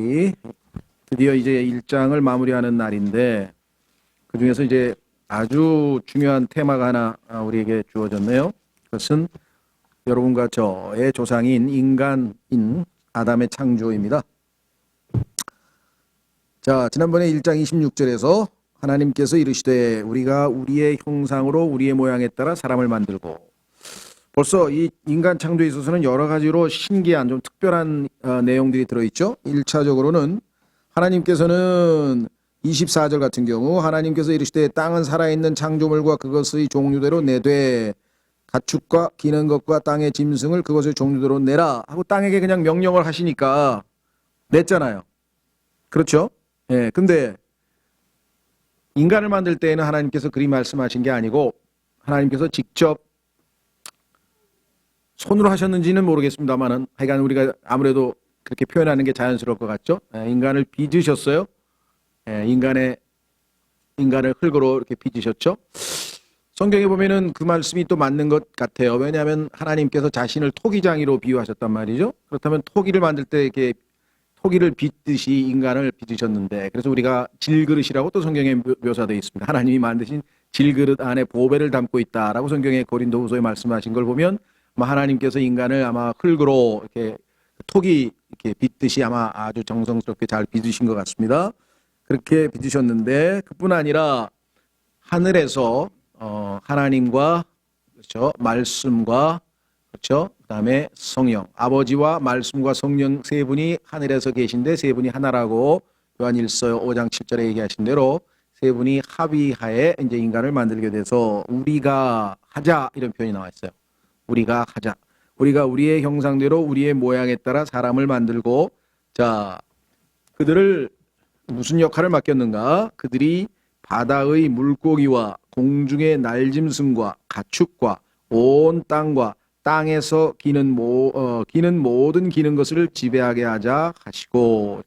우리 드디어 이제 1장을 마무리하는 날인데 그 중에서 이제 아주 중요한 테마가 하나 우리에게 주어졌네요. 그것은 여러분과 저의 조상인 인간인 아담의 창조입니다. 자, 지난번에 1장 26절에서 하나님께서 이르시되 우리가 우리의 형상으로 우리의 모양에 따라 사람을 만들고, 벌써 이 인간 창조에 있어서는 여러 가지로 신기한 좀 특별한 내용들이 들어있죠. 1차적으로는 하나님께서는 24절 같은 경우 하나님께서 이르시되 땅은 살아있는 창조물과 그것의 종류대로 내되 가축과 기는 것과 땅의 짐승을 그것의 종류대로 내라 하고 땅에게 그냥 명령을 하시니까 냈잖아요. 그렇죠? 예. 근데 인간을 만들 때에는 하나님께서 그리 말씀하신 게 아니고 하나님께서 직접 손으로 하셨는지는 모르겠습니다만은 하여간 우리가 아무래도 그렇게 표현하는 게 자연스러울 것 같죠? 인간을 빚으셨어요. 인간을 흙으로 이렇게 빚으셨죠. 성경에 보면은 그 말씀이 또 맞는 것 같아요. 왜냐하면 하나님께서 자신을 토기장이로 비유하셨단 말이죠. 그렇다면 토기를 만들 때 이렇게 토기를 빚듯이 인간을 빚으셨는데, 그래서 우리가 질그릇이라고 또 성경에 묘사되어 있습니다. 하나님이 만드신 질그릇 안에 보배를 담고 있다라고 성경에 고린도후서에 말씀하신 걸 보면 하나님께서 인간을 아마 흙으로 이렇게 토기 이렇게 빚듯이 아마 아주 정성스럽게 잘 빚으신 것 같습니다. 그렇게 빚으셨는데 그뿐 아니라 하늘에서 하나님과, 그렇죠, 말씀과, 그렇죠, 그다음에 성령, 아버지와 말씀과 성령 세 분이 하늘에서 계신데 세 분이 하나라고 요한 1서 5장 7절에 얘기하신 대로 세 분이 합의하에 이제 인간을 만들게 돼서 우리가 하자 이런 표현이 나와 있어요. 우리가 하자. 우리가 우리의 형상대로 우리의 모양에 따라 사람을 만들고, 자, 그들을 무슨 역할을 맡겼는가? 그들이 바다의 물고기와 공중의 날짐승과 가축과 온 땅과 땅에서 기는 모든 기는 것을 지배하게 하자 하시고,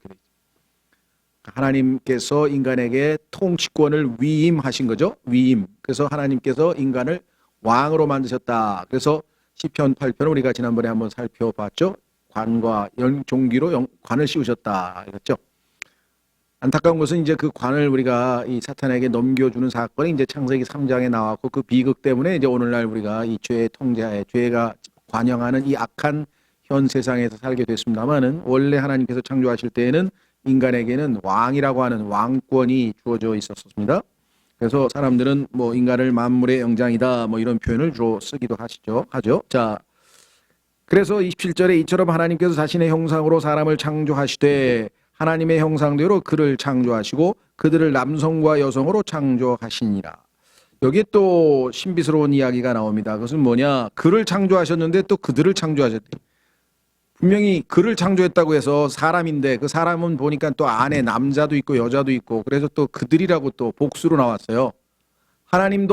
하나님께서 인간에게 통치권을 위임하신 거죠. 위임. 그래서 하나님께서 인간을 왕으로 만드셨다. 그래서 시편 8편을 우리가 지난번에 한번 살펴봤죠. 관과 종기로 관을 씌우셨다. 이랬죠. 안타까운 것은 이제 그 관을 우리가 이 사탄에게 넘겨주는 사건이 이제 창세기 3장에 나왔고, 그 비극 때문에 이제 오늘날 우리가 이 죄의 통제하에 죄가 관영하는 이 악한 현 세상에서 살게 됐습니다만은, 원래 하나님께서 창조하실 때에는 인간에게는 왕이라고 하는 왕권이 주어져 있었습니다. 그래서 사람들은 뭐 인간을 만물의 영장이다 뭐 이런 표현을 주로 쓰기도 하죠. 자, 그래서 27절에 이처럼 하나님께서 자신의 형상으로 사람을 창조하시되 하나님의 형상대로 그를 창조하시고 그들을 남성과 여성으로 창조하시니라. 여기에 또 신비스러운 이야기가 나옵니다. 그것은 뭐냐? 그를 창조하셨는데 또 그들을 창조하셨대. 분명히 그를 창조했다고 해서 사람인데 그 사람은 보니까 또 안에 남자도 있고 여자도 있고, 그래서 또 그들이라고 또 복수로 나왔어요. 하나님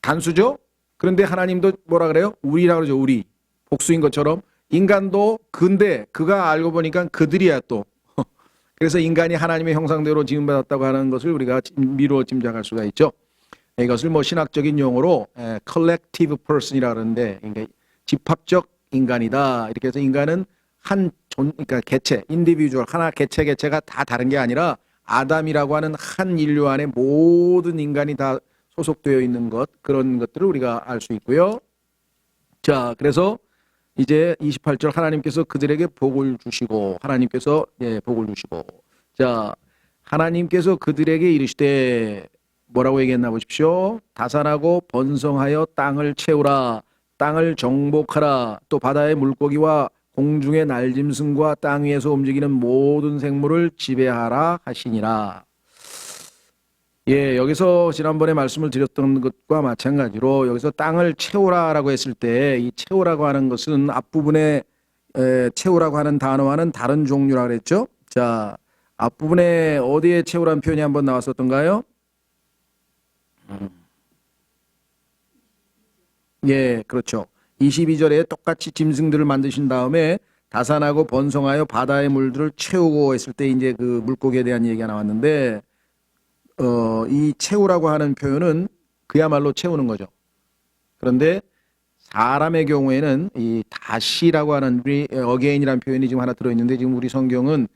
단수죠. 그런데 하나님도 뭐라 그래요? 우리라고 그러죠. 우리. 복수인 것처럼 인간도, 근데 그가 알고 보니까 그들이야 또. 그래서 인간이 하나님의 형상대로 지음받았다고 하는 것을 우리가 미루어 짐작할 수가 있죠. 이것을 뭐 신학적인 용어로 collective person이라고 하는데, 그러니까 집합적 인간이다. 이렇게 해서 인간은 그러니까 개체, 인디비주얼, 하나 개체가 다 다른 게 아니라 아담이라고 하는 한 인류 안에 모든 인간이 다 소속되어 있는 것, 그런 것들을 우리가 알 수 있고요. 자, 그래서 이제 28절 하나님께서 그들에게 복을 주시고, 자, 하나님께서 그들에게 이르시되 뭐라고 얘기했나 보십시오. 다산하고 번성하여 땅을 채우라. 땅을 정복하라. 또 바다의 물고기와 공중의 날짐승과 땅 위에서 움직이는 모든 생물을 지배하라 하시니라. 예, 여기서 지난번에 말씀을 드렸던 것과 마찬가지로 여기서 땅을 채우라라고 했을 때 이 채우라고 하는 것은 앞부분에 채우라고 하는 단어와는 다른 종류라 그랬죠. 자, 앞부분에 어디에 채우라는 표현이 한번 나왔었던가요? 예, 그렇죠. 22절에 똑같이 짐승들을 만드신 다음에 다산하고 번성하여 바다의 물들을 채우고 했을 때 이제 그 물고기에 대한 얘기가 나왔는데, 이 채우라고 하는 표현은 그야말로 채우는 거죠. 그런데 사람의 경우에는 이 다시라고 하는 again이라는 표현이 지금 하나 들어있는데 지금 우리 성경은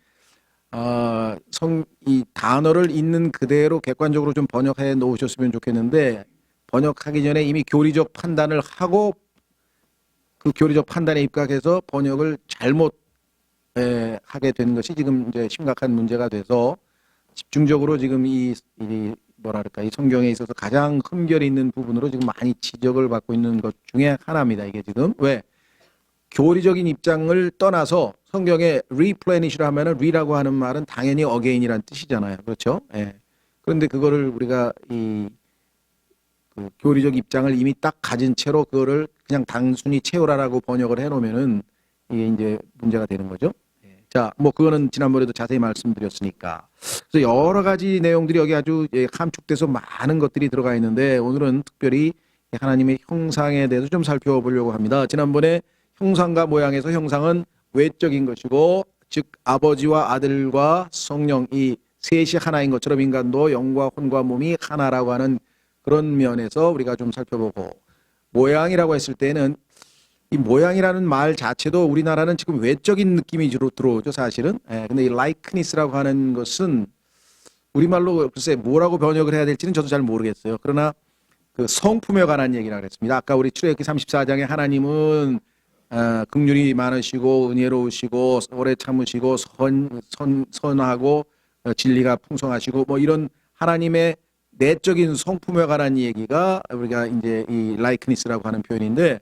이 단어를 있는 그대로 객관적으로 좀 번역해 놓으셨으면 좋겠는데 번역하기 전에 이미 교리적 판단을 하고 그 교리적 판단에 입각해서 번역을 잘못 하게 된 것이 지금 이제 심각한 문제가 돼서 집중적으로 지금 이 뭐랄까 이 성경에 있어서 가장 흠결이 있는 부분으로 지금 많이 지적을 받고 있는 것 중에 하나입니다. 이게 지금 왜 교리적인 입장을 떠나서 성경에 replenish를 하면은 re라고 하는 말은 당연히 again이라는 뜻이잖아요. 그렇죠? 예. 그런데 그거를 우리가 그 교리적 입장을 이미 딱 가진 채로 그거를 그냥 단순히 채우라라고 번역을 해놓으면은 이게 이제 문제가 되는 거죠. 자, 뭐 그거는 지난번에도 자세히 말씀드렸으니까. 그래서 여러 가지 내용들이 여기 아주 함축돼서 많은 것들이 들어가 있는데 오늘은 특별히 하나님의 형상에 대해서 좀 살펴보려고 합니다. 지난번에 형상과 모양에서 형상은 외적인 것이고 즉 아버지와 아들과 성령 이 셋이 하나인 것처럼 인간도 영과 혼과 몸이 하나라고 하는 그런 면에서 우리가 좀 살펴보고 모양이라고 했을 때는 이 모양이라는 말 자체도 우리나라는 지금 외적인 느낌이 주로 들어오죠, 사실은. 근데 이 likeness라고 하는 것은 우리말로 글쎄 뭐라고 번역을 해야 될지는 저도 잘 모르겠어요. 그러나 그 성품에 관한 얘기라고 했습니다. 아까 우리 출애굽기 34장에 하나님은 긍휼이 많으시고 은혜로우시고 오래 참으시고 선하고 진리가 풍성하시고 뭐 이런 하나님의 내적인 성품에 관한 얘기가 우리가 이제 이 likeness라고 하는 표현인데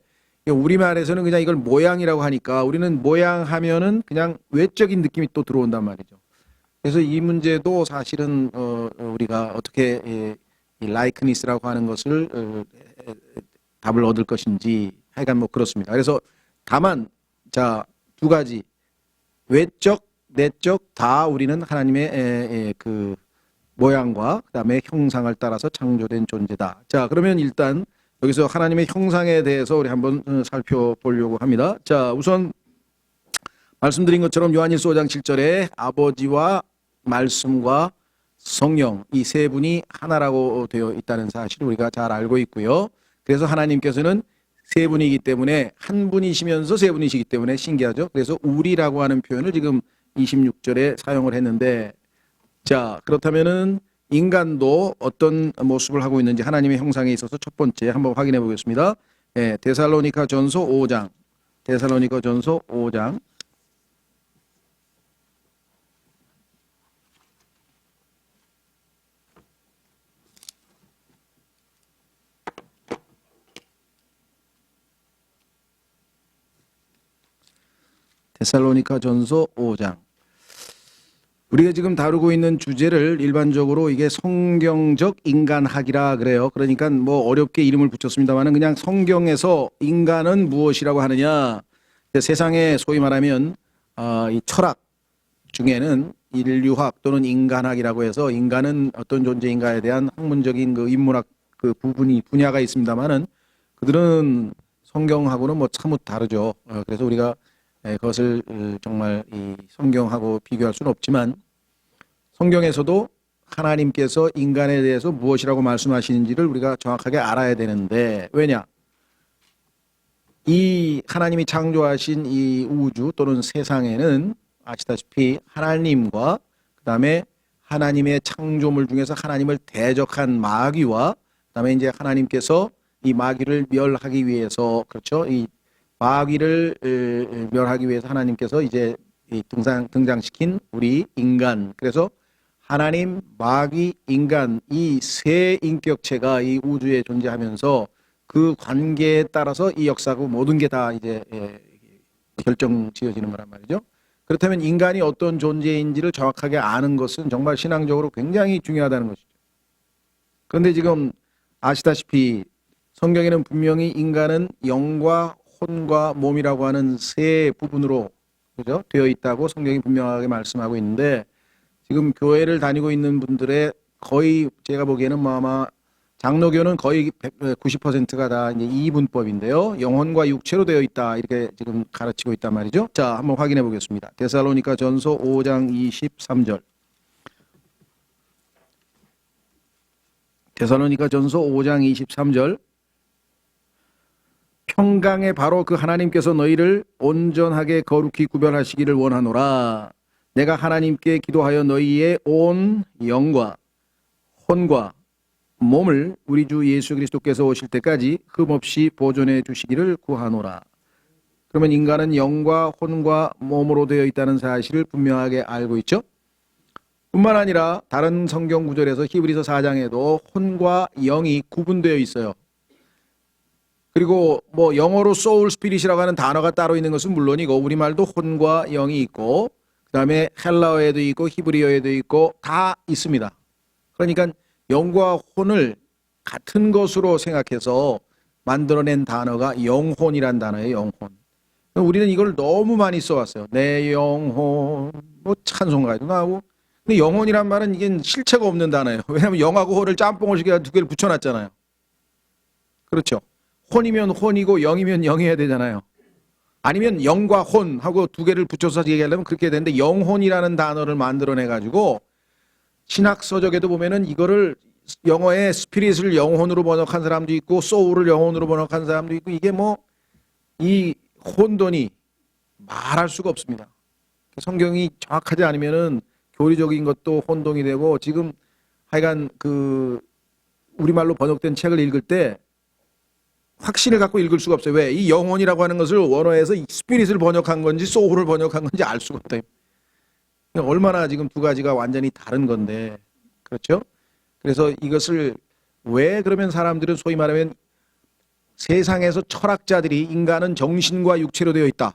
우리말에서는 그냥 이걸 모양이라고 하니까 우리는 모양 하면은 그냥 외적인 느낌이 또 들어온단 말이죠. 그래서 이 문제도 사실은 우리가 어떻게 이 likeness라고 하는 것을 답을 얻을 것인지 하여간 뭐 그렇습니다. 그래서 다만 자, 두 가지 외적, 내적 다 우리는 하나님의 그 모양과 그다음에 형상을 따라서 창조된 존재다. 자, 그러면 일단 여기서 하나님의 형상에 대해서 우리 한번 살펴보려고 합니다. 자, 우선 말씀드린 것처럼 요한일서 5장 7절에 아버지와 말씀과 성령 이 세 분이 하나라고 되어 있다는 사실을 우리가 잘 알고 있고요. 그래서 하나님께서는 세 분이기 때문에 한 분이시면서 세 분이시기 때문에 신기하죠. 그래서 우리라고 하는 표현을 지금 26절에 사용을 했는데 자, 그렇다면은 인간도 어떤 모습을 하고 있는지 하나님의 형상에 있어서 첫 번째 한번 확인해 보겠습니다. 데살로니가 전서 5장. 데살로니가 전서 5장. 데살로니가 전서 5장. 우리가 지금 다루고 있는 주제를 일반적으로 이게 성경적 인간학이라 그래요. 그러니까 뭐 어렵게 이름을 붙였습니다만은 그냥 성경에서 인간은 무엇이라고 하느냐. 세상에 소위 말하면 이 철학 중에는 인류학 또는 인간학이라고 해서 인간은 어떤 존재인가에 대한 학문적인 그 인문학 그 분야가 있습니다만은 그들은 성경하고는 뭐 사뭇 다르죠. 그래서 우리가 그것을 정말 이 성경하고 비교할 수는 없지만 성경에서도 하나님께서 인간에 대해서 무엇이라고 말씀하시는지를 우리가 정확하게 알아야 되는데 왜냐? 이 하나님이 창조하신 이 우주 또는 세상에는 아시다시피 하나님과 그다음에 하나님의 창조물 중에서 하나님을 대적한 마귀와 그다음에 이제 하나님께서 이 마귀를 멸하기 위해서 그렇죠? 이 마귀를 멸하기 위해서 하나님께서 이제 등장시킨 우리 인간. 그래서 하나님, 마귀, 인간 이 세 인격체가 이 우주에 존재하면서 그 관계에 따라서 이 역사고 모든 게 다 이제 결정 지어지는 거란 말이죠. 그렇다면 인간이 어떤 존재인지를 정확하게 아는 것은 정말 신앙적으로 굉장히 중요하다는 것이죠. 그런데 지금 아시다시피 성경에는 분명히 인간은 영과 혼과 몸이라고 하는 세 부분으로 그죠? 되어 있다고 성경이 분명하게 말씀하고 있는데 지금 교회를 다니고 있는 분들의 거의 제가 보기에는 뭐 아마 장로교는 거의 90%가 다 이제 이분법인데요. 영혼과 육체로 되어 있다 이렇게 지금 가르치고 있단 말이죠. 자, 한번 확인해 보겠습니다. 데살로니가 전서 5장 23절. 데살로니가 전서 5장 23절. 평강의 바로 그 하나님께서 너희를 온전하게 거룩히 구별하시기를 원하노라. 내가 하나님께 기도하여 너희의 온 영과 혼과 몸을 우리 주 예수 그리스도께서 오실 때까지 흠없이 보존해 주시기를 구하노라. 그러면 인간은 영과 혼과 몸으로 되어 있다는 사실을 분명하게 알고 있죠. 뿐만 아니라 다른 성경 구절에서 히브리서 4장에도 혼과 영이 구분되어 있어요. 그리고 뭐 영어로 soul spirit이라고 하는 단어가 따로 있는 것은 물론이고 우리말도 혼과 영이 있고 그다음에 헬라어에도 있고 히브리어에도 있고 다 있습니다. 그러니까 영과 혼을 같은 것으로 생각해서 만들어낸 단어가 영혼이란 단어예요. 영혼. 우리는 이걸 너무 많이 써왔어요. 내 영혼, 뭐 찬송가에도 나오고. 근데 영혼이란 말은 이게 실체가 없는 단어예요. 왜냐하면 영하고 혼을 짬뽕을 시켜서 두 개를 붙여놨잖아요. 그렇죠. 혼이면 혼이고 영이면 영이어야 되잖아요. 아니면 영과 혼하고 두 개를 붙여서 얘기하려면 그렇게 되는데 영혼이라는 단어를 만들어내가지고 신학 서적에도 보면은 이거를 영어에 스피릿을 영혼으로 번역한 사람도 있고 소울을 영혼으로 번역한 사람도 있고 이게 뭐 이 혼돈이 말할 수가 없습니다. 성경이 정확하지 않으면은 교리적인 것도 혼동이 되고 지금 하여간 그 우리말로 번역된 책을 읽을 때 확신을 갖고 읽을 수가 없어요. 왜? 이 영혼이라고 하는 것을 원어에서 스피릿을 번역한 건지 소울을 번역한 건지 알 수가 없다. 얼마나 지금 두 가지가 완전히 다른 건데. 그렇죠? 그래서 이것을 왜 그러면 사람들은 소위 말하면 세상에서 철학자들이 인간은 정신과 육체로 되어 있다.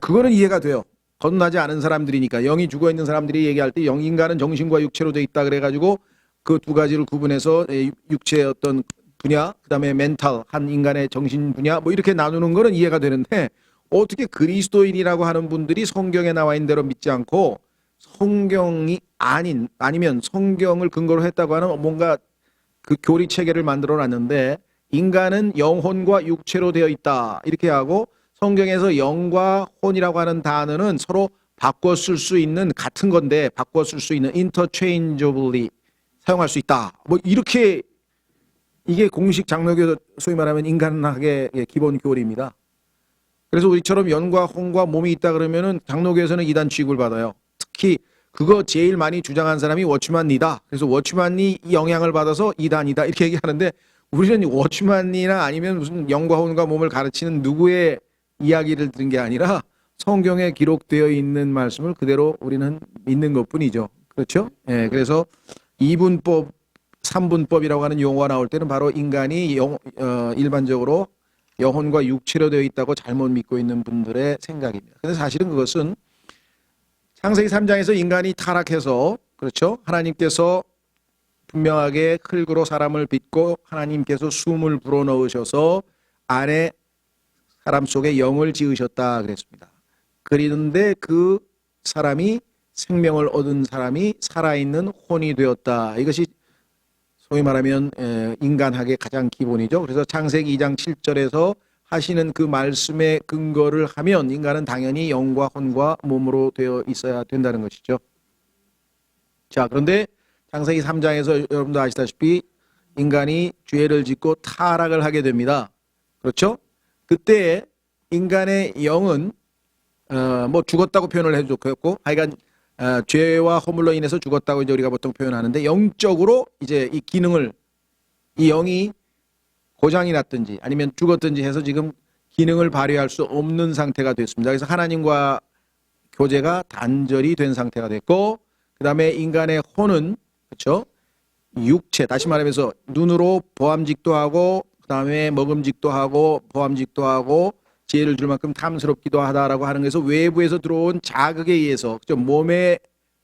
그거는 이해가 돼요. 거듭나지 않은 사람들이니까 영이 죽어있는 사람들이 얘기할 때 인간은 정신과 육체로 되어 있다 그래가지고 그 두 가지를 구분해서 육체의 어떤 분야, 그 다음에 멘탈, 한 인간의 정신 분야 뭐 이렇게 나누는 거는 이해가 되는데 어떻게 그리스도인이라고 하는 분들이 성경에 나와 있는 대로 믿지 않고 성경이 아니면 성경을 근거로 했다고 하는 뭔가 그 교리 체계를 만들어 놨는데 인간은 영혼과 육체로 되어 있다 이렇게 하고 성경에서 영과 혼이라고 하는 단어는 서로 바꿔 쓸 수 있는 같은 건데 바꿔 쓸 수 있는 interchangeably 사용할 수 있다. 뭐 이렇게 이게 공식 장로교 소위 말하면 인간학의 기본 교리입니다. 그래서 우리처럼 영과 혼과 몸이 있다 그러면은 장로교에서는 이단 취급을 받아요. 특히 그거 제일 많이 주장한 사람이 워치만니다. 그래서 워치만이 영향을 받아서 이단이다 이렇게 얘기하는데 우리는 워치만이나 아니면 무슨 영과 혼과 몸을 가르치는 누구의 이야기를 들은 게 아니라 성경에 기록되어 있는 말씀을 그대로 우리는 믿는 것뿐이죠. 그렇죠? 예, 그래서 이분법, 삼분법이라고 하는 용어가 나올 때는 바로 인간이 일반적으로 영혼과 육체로 되어 있다고 잘못 믿고 있는 분들의 생각입니다. 근데 사실은 그것은 창세기 3장에서 인간이 타락해서 그렇죠? 하나님께서 분명하게 흙으로 사람을 빚고 하나님께서 숨을 불어넣으셔서 안에 사람 속에 영을 지으셨다 그랬습니다. 그리는데 그 사람이 생명을 얻은 사람이 살아있는 혼이 되었다. 이것이 소위 말하면 인간학의 가장 기본이죠. 그래서 창세기 2장 7절에서 하시는 그 말씀에 근거를 하면 인간은 당연히 영과 혼과 몸으로 되어 있어야 된다는 것이죠. 자, 그런데 창세기 3장에서 여러분도 아시다시피 인간이 죄를 짓고 타락을 하게 됩니다. 그렇죠? 그때 인간의 영은 뭐 죽었다고 표현을 해도 좋겠고 하여간 죄와 허물로 인해서 죽었다고 이제 우리가 보통 표현하는데 영적으로 이제 이 기능을 이 영이 고장이 났든지 아니면 죽었든지 해서 지금 기능을 발휘할 수 없는 상태가 됐습니다. 그래서 하나님과 교제가 단절이 된 상태가 됐고 그 다음에 인간의 혼은 그렇죠? 육체 다시 말하면서 눈으로 보암직도 하고 그 다음에 먹음직도 하고 보암직도 하고 지혜를 줄 만큼 탐스럽기도 하다라고 하는 것에서 외부에서 들어온 자극에 의해서 그렇죠?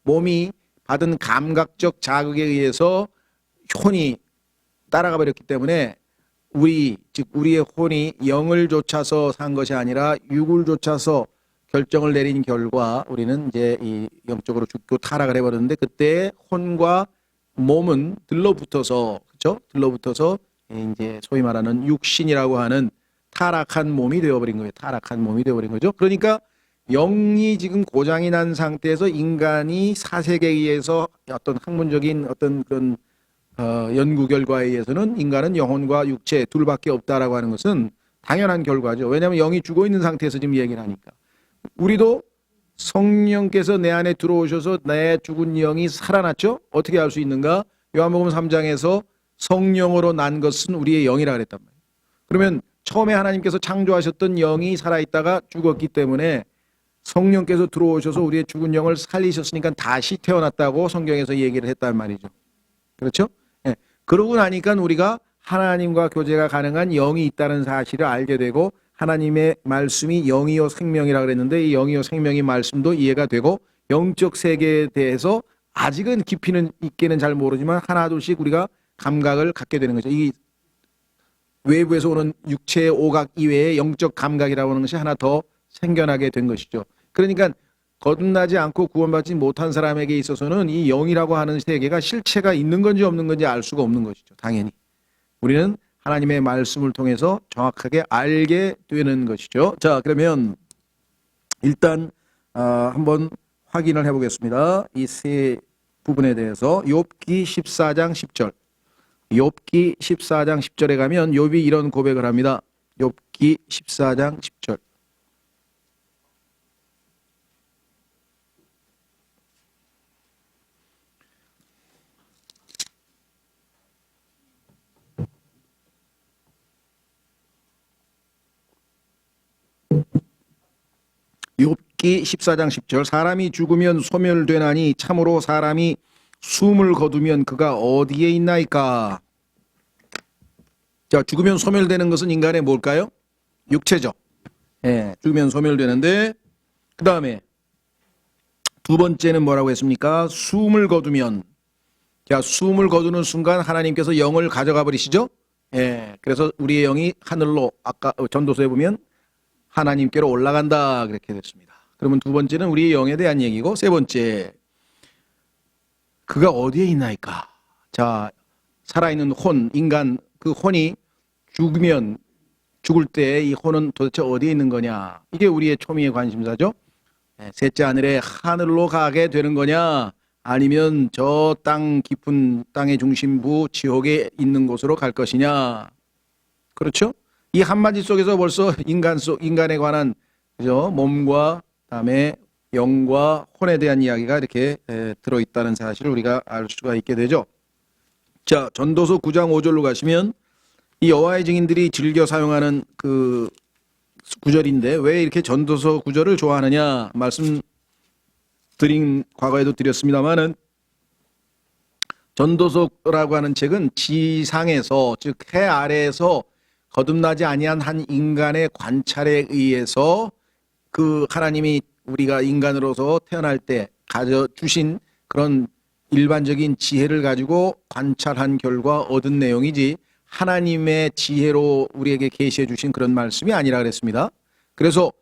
몸이 받은 감각적 자극에 의해서 혼이 따라가 버렸기 때문에 우리의 혼이 영을 좇아서 산 것이 아니라 육을 좇아서 결정을 내린 결과 우리는 이제 이 영적으로 죽고 타락을 해버렸는데 그때 혼과 몸은 들러붙어서 그렇죠? 들러붙어서 이제 소위 말하는 육신이라고 하는 타락한 몸이 되어버린 거예요. 타락한 몸이 되어버린 거죠. 그러니까 영이 지금 고장이 난 상태에서 인간이 사색에 의해서 어떤 학문적인 어떤 그런 연구 결과에 의해서는 인간은 영혼과 육체 둘밖에 없다라고 하는 것은 당연한 결과죠. 왜냐하면 영이 죽어 있는 상태에서 지금 얘기를 하니까. 우리도 성령께서 내 안에 들어오셔서 내 죽은 영이 살아났죠? 어떻게 알 수 있는가? 요한복음 3장에서 성령으로 난 것은 우리의 영이라 그랬단 말이에요. 그러면 처음에 하나님께서 창조하셨던 영이 살아있다가 죽었기 때문에 성령께서 들어오셔서 우리의 죽은 영을 살리셨으니까 다시 태어났다고 성경에서 얘기를 했단 말이죠. 그렇죠? 예. 그러고 나니까 우리가 하나님과 교제가 가능한 영이 있다는 사실을 알게 되고 하나님의 말씀이 영이요 생명이라 그랬는데 이 영이요 생명의 말씀도 이해가 되고 영적 세계에 대해서 아직은 깊이는 있게는 잘 모르지만 하나둘씩 우리가 감각을 갖게 되는 거죠. 이 외부에서 오는 육체의 오각 이외의 영적 감각이라고 하는 것이 하나 더 생겨나게 된 것이죠. 그러니까 거듭나지 않고 구원받지 못한 사람에게 있어서는 이 영이라고 하는 세계가 실체가 있는 건지 없는 건지 알 수가 없는 것이죠. 당연히. 우리는 하나님의 말씀을 통해서 정확하게 알게 되는 것이죠. 자, 그러면 일단 한번 확인을 해보겠습니다. 이 세 부분에 대해서 욥기 14장 10절. 욥기 14장 10절에 가면 욥이 이런 고백을 합니다. 욥기 14장 10절. 욥기 14장 10절. 사람이 죽으면 소멸되나니 참으로 사람이 숨을 거두면 그가 어디에 있나이까. 자, 죽으면 소멸되는 것은 인간의 뭘까요? 육체죠. 예, 죽으면 소멸되는데 그 다음에 두 번째는 뭐라고 했습니까? 숨을 거두면. 자, 숨을 거두는 순간 하나님께서 영을 가져가 버리시죠. 예, 그래서 우리의 영이 하늘로 아까 전도서에 보면 하나님께로 올라간다 그렇게 됐습니다. 그러면 두 번째는 우리의 영에 대한 얘기고 세 번째 그가 어디에 있나이까. 자, 살아있는 혼, 인간 그 혼이 죽으면 죽을 때 이 혼은 도대체 어디에 있는 거냐. 이게 우리의 초미의 관심사죠. 셋째 하늘로 가게 되는 거냐 아니면 저 땅 깊은 땅의 중심부 지옥에 있는 곳으로 갈 것이냐. 그렇죠? 이 한마디 속에서 벌써 인간에 관한 그죠? 몸과 그다음에 영과 혼에 대한 이야기가 이렇게 들어있다는 사실을 우리가 알 수가 있게 되죠. 자, 전도서 9장 5절로 가시면 이 여호와의 증인들이 즐겨 사용하는 그 구절인데 왜 이렇게 전도서 구절을 좋아하느냐 과거에도 드렸습니다만은 전도서라고 하는 책은 지상에서 즉 해 아래에서 거듭나지 아니한 한 인간의 관찰에 의해서 그 하나님이 우리가 인간으로서 태어날 때 가져주신 그런 일반적인 지혜를 가지고 관찰한 결과 얻은 내용이지 하나님의 지혜로 우리에게 계시해 주신 그런 말씀이 아니라 그랬습니다. 그래서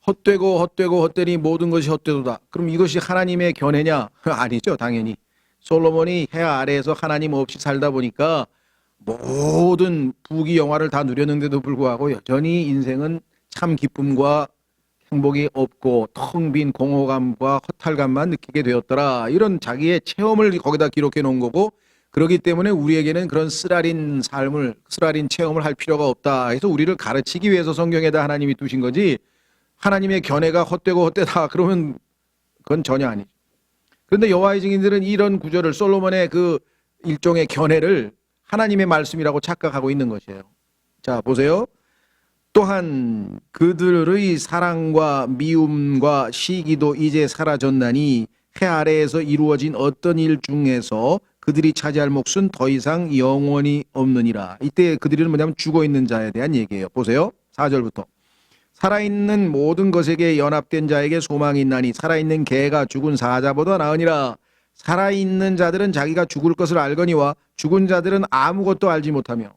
헛되니 모든 것이 헛되도다. 그럼 이것이 하나님의 견해냐? 아니죠, 당연히. 솔로몬이 해 아래에서 하나님 없이 살다 보니까 모든 부귀 영화를 다 누렸는데도 불구하고 여전히 인생은 참 기쁨과 행복이 없고 텅 빈 공허감과 허탈감만 느끼게 되었더라. 이런 자기의 체험을 거기다 기록해 놓은 거고 그렇기 때문에 우리에게는 그런 쓰라린 체험을 할 필요가 없다. 그래서 우리를 가르치기 위해서 성경에다 하나님이 두신 거지 하나님의 견해가 헛되고 헛되다 그러면 그건 전혀 아니죠. 그런데 여호와의 증인들은 이런 구절을 솔로몬의 그 일종의 견해를 하나님의 말씀이라고 착각하고 있는 것이에요. 자, 보세요. 또한 그들의 사랑과 미움과 시기도 이제 사라졌나니 해 아래에서 이루어진 어떤 일 중에서 그들이 차지할 몫은 더 이상 영원히 없느니라. 이때 그들은 뭐냐면 죽어있는 자에 대한 얘기예요. 보세요. 4절부터. 살아있는 모든 것에게 연합된 자에게 소망이 있나니 살아있는 개가 죽은 사자보다 나으니라. 살아있는 자들은 자기가 죽을 것을 알거니와 죽은 자들은 아무것도 알지 못하며.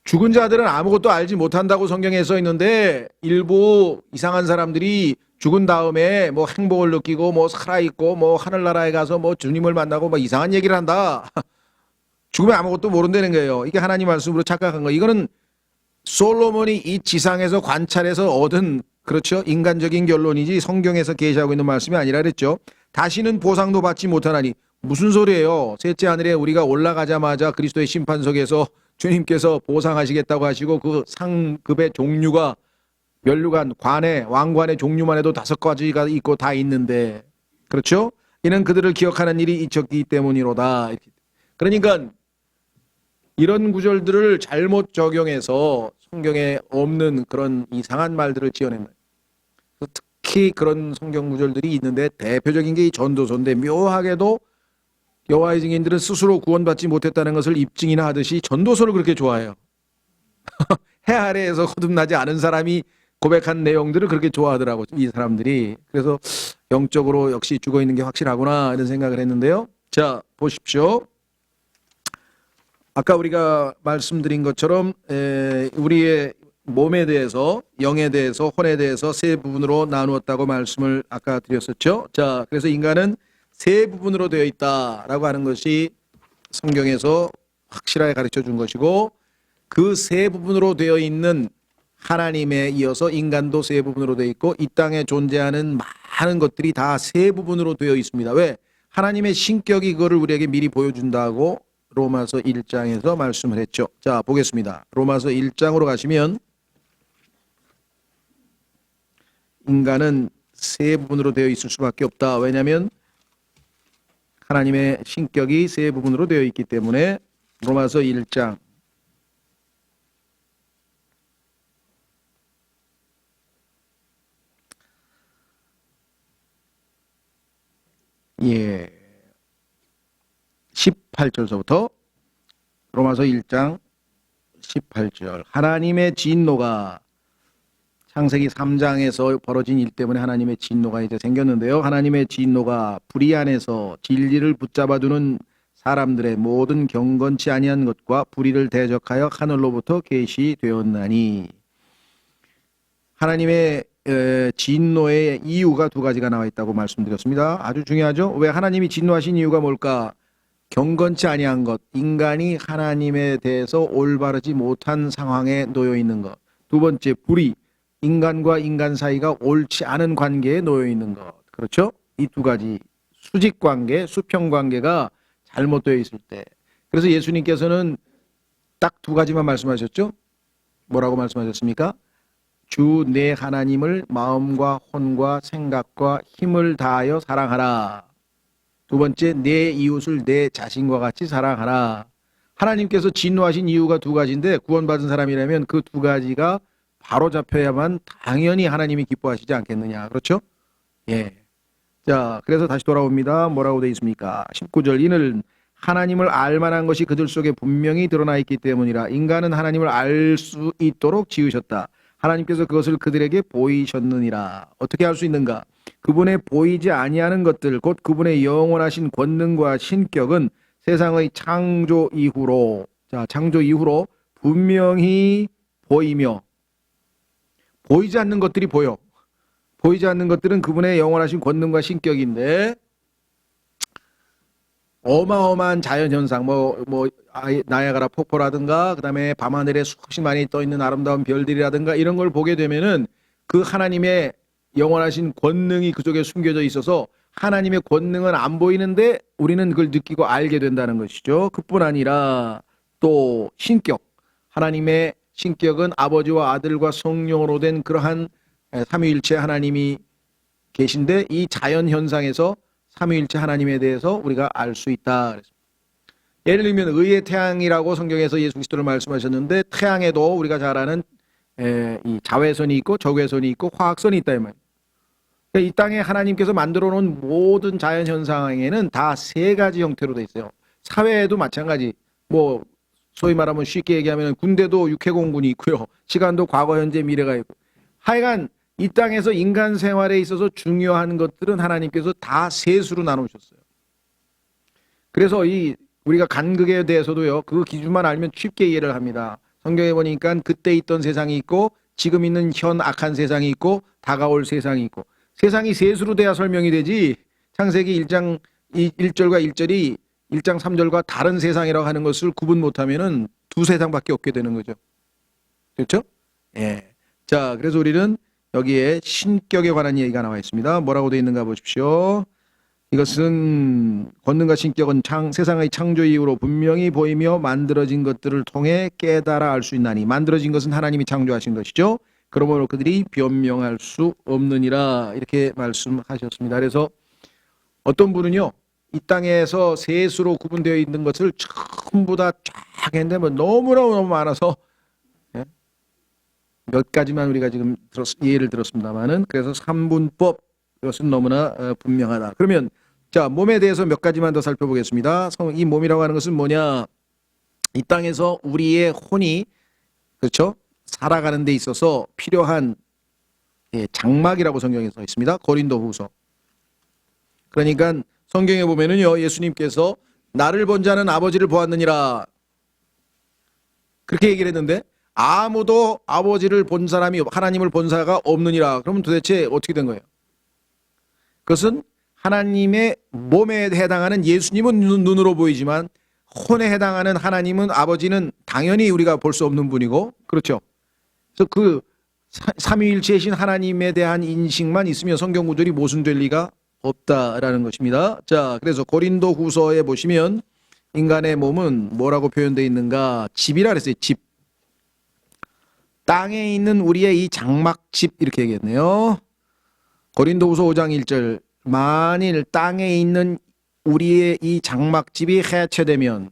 죽은 자들은 아무것도 알지 못한다고 성경에 써 있는데 일부 이상한 사람들이 죽은 다음에 뭐 행복을 느끼고 뭐 살아있고 뭐 하늘나라에 가서 뭐 주님을 만나고 뭐 이상한 얘기를 한다. 죽으면 아무것도 모른다는 거예요. 이게 하나님 말씀으로 착각한 거. 이거는 솔로몬이 이 지상에서 관찰해서 얻은 그렇죠. 인간적인 결론이지 성경에서 계시하고 있는 말씀이 아니라 그랬죠. 다시는 보상도 받지 못하나니 무슨 소리예요. 셋째 하늘에 우리가 올라가자마자 그리스도의 심판석에서 주님께서 보상하시겠다고 하시고 그 상급의 종류가 면류관, 관에, 왕관의 종류만 해도 5가지가 있고 다 있는데, 그렇죠? 이는 그들을 기억하는 일이 있었기 때문이로다. 그러니까 이런 구절들을 잘못 적용해서 성경에 없는 그런 이상한 말들을 지어낸다. 특히 그런 성경 구절들이 있는데 대표적인 게 이 전도서인데, 묘하게도 여호와의 증인들은 스스로 구원받지 못했다는 것을 입증이나 하듯이 전도서를 그렇게 좋아해요. 해 아래에서 거듭나지 않은 사람이 고백한 내용들을 그렇게 좋아하더라고, 이 사람들이. 그래서 영적으로 역시 죽어 있는 게 확실하구나 이런 생각을 했는데요. 자, 보십시오. 아까 우리가 말씀드린 것처럼 우리의 몸에 대해서, 영에 대해서, 혼에 대해서 세 부분으로 나누었다고 말씀을 아까 드렸었죠. 자, 그래서 인간은 세 부분으로 되어 있다라고 하는 것이 성경에서 확실하게 가르쳐 준 것이고, 그 세 부분으로 되어 있는 하나님에 이어서 인간도 세 부분으로 되어 있고, 이 땅에 존재하는 많은 것들이 다 세 부분으로 되어 있습니다. 왜? 하나님의 신격이 그거를 우리에게 미리 보여준다고 로마서 1장에서 말씀을 했죠. 자, 보겠습니다. 로마서 1장으로 가시면 인간은 세 부분으로 되어 있을 수밖에 없다. 왜냐하면 하나님의 신격이 세 부분으로 되어 있기 때문에. 로마서 1장 예, 18절서부터 로마서 1장 18절. 하나님의 진노가, 창세기 3장에서 벌어진 일 때문에 하나님의 진노가 이제 생겼는데요. 하나님의 진노가 불의 안에서 진리를 붙잡아두는 사람들의 모든 경건치 아니한 것과 불의를 대적하여 하늘로부터 계시되었나니. 하나님의 진노의 이유가 두 가지가 나와 있다고 말씀드렸습니다. 아주 중요하죠. 왜 하나님이 진노하신 이유가 뭘까? 경건치 아니한 것, 인간이 하나님에 대해서 올바르지 못한 상황에 놓여 있는 것. 두 번째, 불의, 인간과 인간 사이가 옳지 않은 관계에 놓여 있는 것. 그렇죠? 이 두 가지, 수직 관계, 수평 관계가 잘못되어 있을 때. 그래서 예수님께서는 딱 두 가지만 말씀하셨죠? 뭐라고 말씀하셨습니까? 주 내 하나님을 마음과 혼과 생각과 힘을 다하여 사랑하라. 두 번째, 내 이웃을 내 자신과 같이 사랑하라. 하나님께서 진노하신 이유가 두 가지인데, 구원받은 사람이라면 그 두 가지가 바로 잡혀야만 당연히 하나님이 기뻐하시지 않겠느냐. 그렇죠? 예. 자, 그래서 다시 돌아옵니다. 뭐라고 되어 있습니까? 19절. 이는 하나님을 알만한 것이 그들 속에 분명히 드러나 있기 때문이라. 인간은 하나님을 알 수 있도록 지으셨다. 하나님께서 그것을 그들에게 보이셨느니라. 어떻게 알 수 있는가? 그분의 보이지 아니하는 것들, 곧 그분의 영원하신 권능과 신격은 세상의 창조 이후로, 자, 창조 이후로 분명히 보이며, 보이지 않는 것들이 보여. 보이지 않는 것들은 그분의 영원하신 권능과 신격인데, 어마어마한 자연현상, 나야가라 폭포라든가, 그 다음에 밤하늘에 수없이 많이 떠있는 아름다운 별들이라든가, 이런 걸 보게 되면은 그 하나님의 영원하신 권능이 그쪽에 숨겨져 있어서 하나님의 권능은 안 보이는데 우리는 그걸 느끼고 알게 된다는 것이죠. 그뿐 아니라 또 신격, 하나님의 신격은 아버지와 아들과 성령으로 된 그러한 삼위일체 하나님이 계신데, 이 자연현상에서 삼위일체 하나님에 대해서 우리가 알 수 있다. 예를 들면 의의 태양이라고 성경에서 예수 그리스도를 말씀하셨는데, 태양에도 우리가 잘 아는 이 자외선이 있고 적외선이 있고 화학선이 있다 이 말이에요. 이 땅에 하나님께서 만들어 놓은 모든 자연현상에는 다 세 가지 형태로 돼 있어요. 사회에도 마찬가지. 소위 말하면 쉽게 얘기하면 군대도 육해공군이 있고요. 시간도 과거, 현재, 미래가 있고. 하여간 이 땅에서 인간 생활에 있어서 중요한 것들은 하나님께서 다 셋으로 나누셨어요. 그래서 우리가 간극에 대해서도요, 그 기준만 알면 쉽게 이해를 합니다. 성경에 보니까 그때 있던 세상이 있고, 지금 있는 현 악한 세상이 있고, 다가올 세상이 있고. 세상이 셋으로 돼야 설명이 되지, 창세기 1장 1절과 1절이 1장 3절과 다른 세상이라고 하는 것을 구분 못하면은 두 세상밖에 없게 되는 거죠. 그렇죠? 예. 자, 그래서 우리는 여기에 신격에 관한 얘기가 나와 있습니다. 뭐라고 되어 있는가 보십시오. 이것은 권능과 신격은 세상의 창조 이후로 분명히 보이며 만들어진 것들을 통해 깨달아 알 수 있나니, 만들어진 것은 하나님이 창조하신 것이죠. 그러므로 그들이 변명할 수 없느니라, 이렇게 말씀하셨습니다. 그래서 어떤 분은요, 이 땅에서 셋으로 구분되어 있는 것을 전부 다 쫙 했는데 뭐 너무 많아서 몇 가지만 우리가 지금 예를 들었습니다만은, 그래서 삼분법, 이것은 너무나 분명하다. 그러면 자, 몸에 대해서 몇 가지만 더 살펴보겠습니다. 이 몸이라고 하는 것은 뭐냐? 이 땅에서 우리의 혼이, 그렇죠, 살아가는 데 있어서 필요한 장막이라고 성경에 써 있습니다. 고린도후서. 그러니까 성경에 보면은요, 예수님께서 나를 본 자는 아버지를 보았느니라, 그렇게 얘기를 했는데, 아무도 아버지를 본 사람이, 하나님을 본 자가 없느니라. 그러면 도대체 어떻게 된 거예요? 그것은 하나님의 몸에 해당하는 예수님은 눈으로 보이지만 혼에 해당하는 하나님은, 아버지는 당연히 우리가 볼 수 없는 분이고, 그렇죠? 그래서 그 삼위일체이신 하나님에 대한 인식만 있으면 성경 구절이 모순될 리가 없다라는 것입니다. 자, 그래서 고린도 후서에 보시면 인간의 몸은 뭐라고 표현되어 있는가? 집이라 그랬어요. 집. 땅에 있는 우리의 이 장막집, 이렇게 얘기했네요. 고린도후서 5장 1절, 만일 땅에 있는 우리의 이 장막집이 해체되면,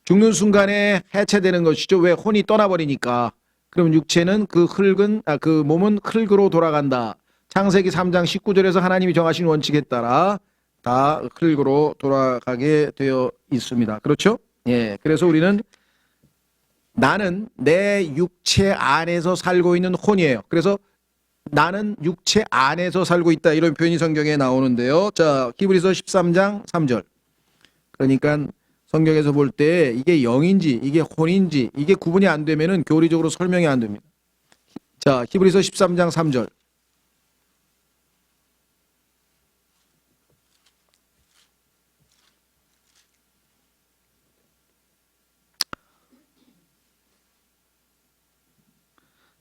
죽는 순간에 해체되는 것이죠. 왜? 혼이 떠나버리니까. 그럼 육체는 그 몸은 흙으로 돌아간다. 창세기 3장 19절에서 하나님이 정하신 원칙에 따라 다 흙으로 돌아가게 되어 있습니다. 그렇죠? 예. 그래서 우리는, 나는 내 육체 안에서 살고 있는 혼이에요. 그래서 나는 육체 안에서 살고 있다, 이런 표현이 성경에 나오는데요. 자, 히브리서 13장 3절. 그러니까 성경에서 볼 때 이게 영인지 이게 혼인지 이게 구분이 안 되면은 교리적으로 설명이 안 됩니다. 자, 히브리서 13장 3절.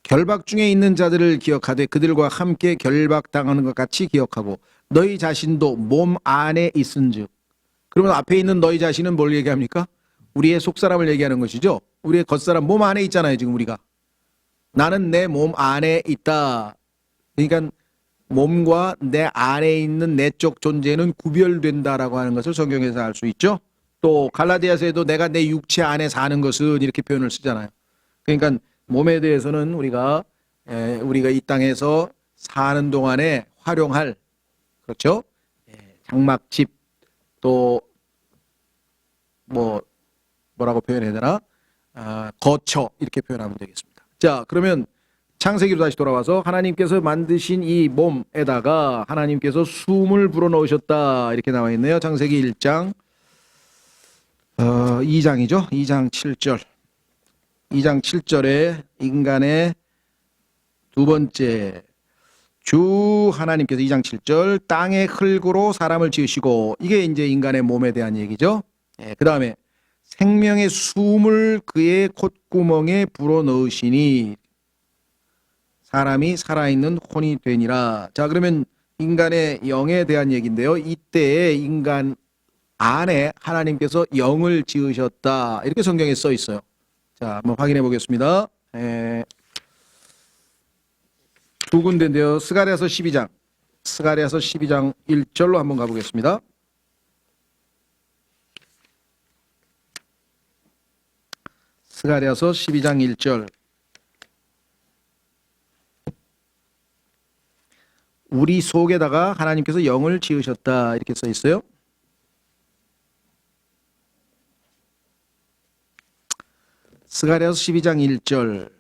결박 중에 있는 자들을 기억하되 그들과 함께 결박당하는 것 같이 기억하고 너희 자신도 몸 안에 있은즉. 그러면 앞에 있는 너희 자신은 뭘 얘기합니까? 우리의 속사람을 얘기하는 것이죠. 우리의 겉사람, 몸 안에 있잖아요. 지금 우리가. 나는 내 몸 안에 있다. 그러니까 몸과 내 안에 있는 내적 존재는 구별된다라고 하는 것을 성경에서 알 수 있죠. 또 갈라디아서에도 내가 내 육체 안에 사는 것은, 이렇게 표현을 쓰잖아요. 그러니까 몸에 대해서는 우리가 이 땅에서 사는 동안에 활용할, 그렇죠? 장막집, 또 뭐라고 표현해야 되나? 거처, 이렇게 표현하면 되겠습니다. 자, 그러면 창세기로 다시 돌아와서 하나님께서 만드신 이 몸에다가 하나님께서 숨을 불어넣으셨다, 이렇게 나와 있네요. 창세기 1장 2장이죠. 2장 7절. 2장 7절에 인간의 두 번째, 주 하나님께서 2장 7절 땅의 흙으로 사람을 지으시고, 이게 이제 인간의 몸에 대한 얘기죠. 그 다음에 생명의 숨을 그의 콧구멍에 불어넣으시니 사람이 살아있는 혼이 되니라. 자, 그러면 인간의 영에 대한 얘기인데요. 이때에 인간 안에 하나님께서 영을 지으셨다, 이렇게 성경에 써 있어요. 자, 한번 확인해 보겠습니다. 두 군데인데요. 스가랴서 12장. 스가랴서 12장 1절로 한번 가보겠습니다. 스가랴서 12장 1절. 우리 속에다가 하나님께서 영을 지으셨다, 이렇게 써 있어요. 스가랴서 12장 1절.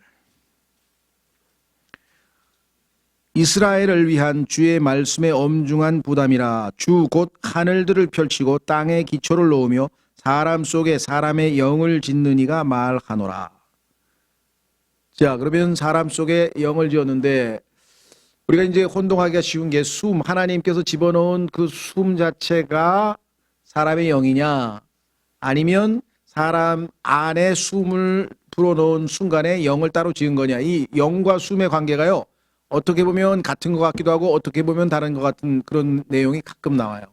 이스라엘을 위한 주의 말씀의 엄중한 부담이라. 주 곧 하늘들을 펼치고 땅에 기초를 놓으며 사람 속에 사람의 영을 짓는 이가 말하노라. 자, 그러면 사람 속에 영을 지었는데, 우리가 이제 혼동하기가 쉬운 게 숨, 하나님께서 집어넣은 그 숨 자체가 사람의 영이냐, 아니면 사람 안에 숨을 불어넣은 순간에 영을 따로 지은 거냐. 이 영과 숨의 관계가요, 어떻게 보면 같은 것 같기도 하고 어떻게 보면 다른 것 같은 그런 내용이 가끔 나와요.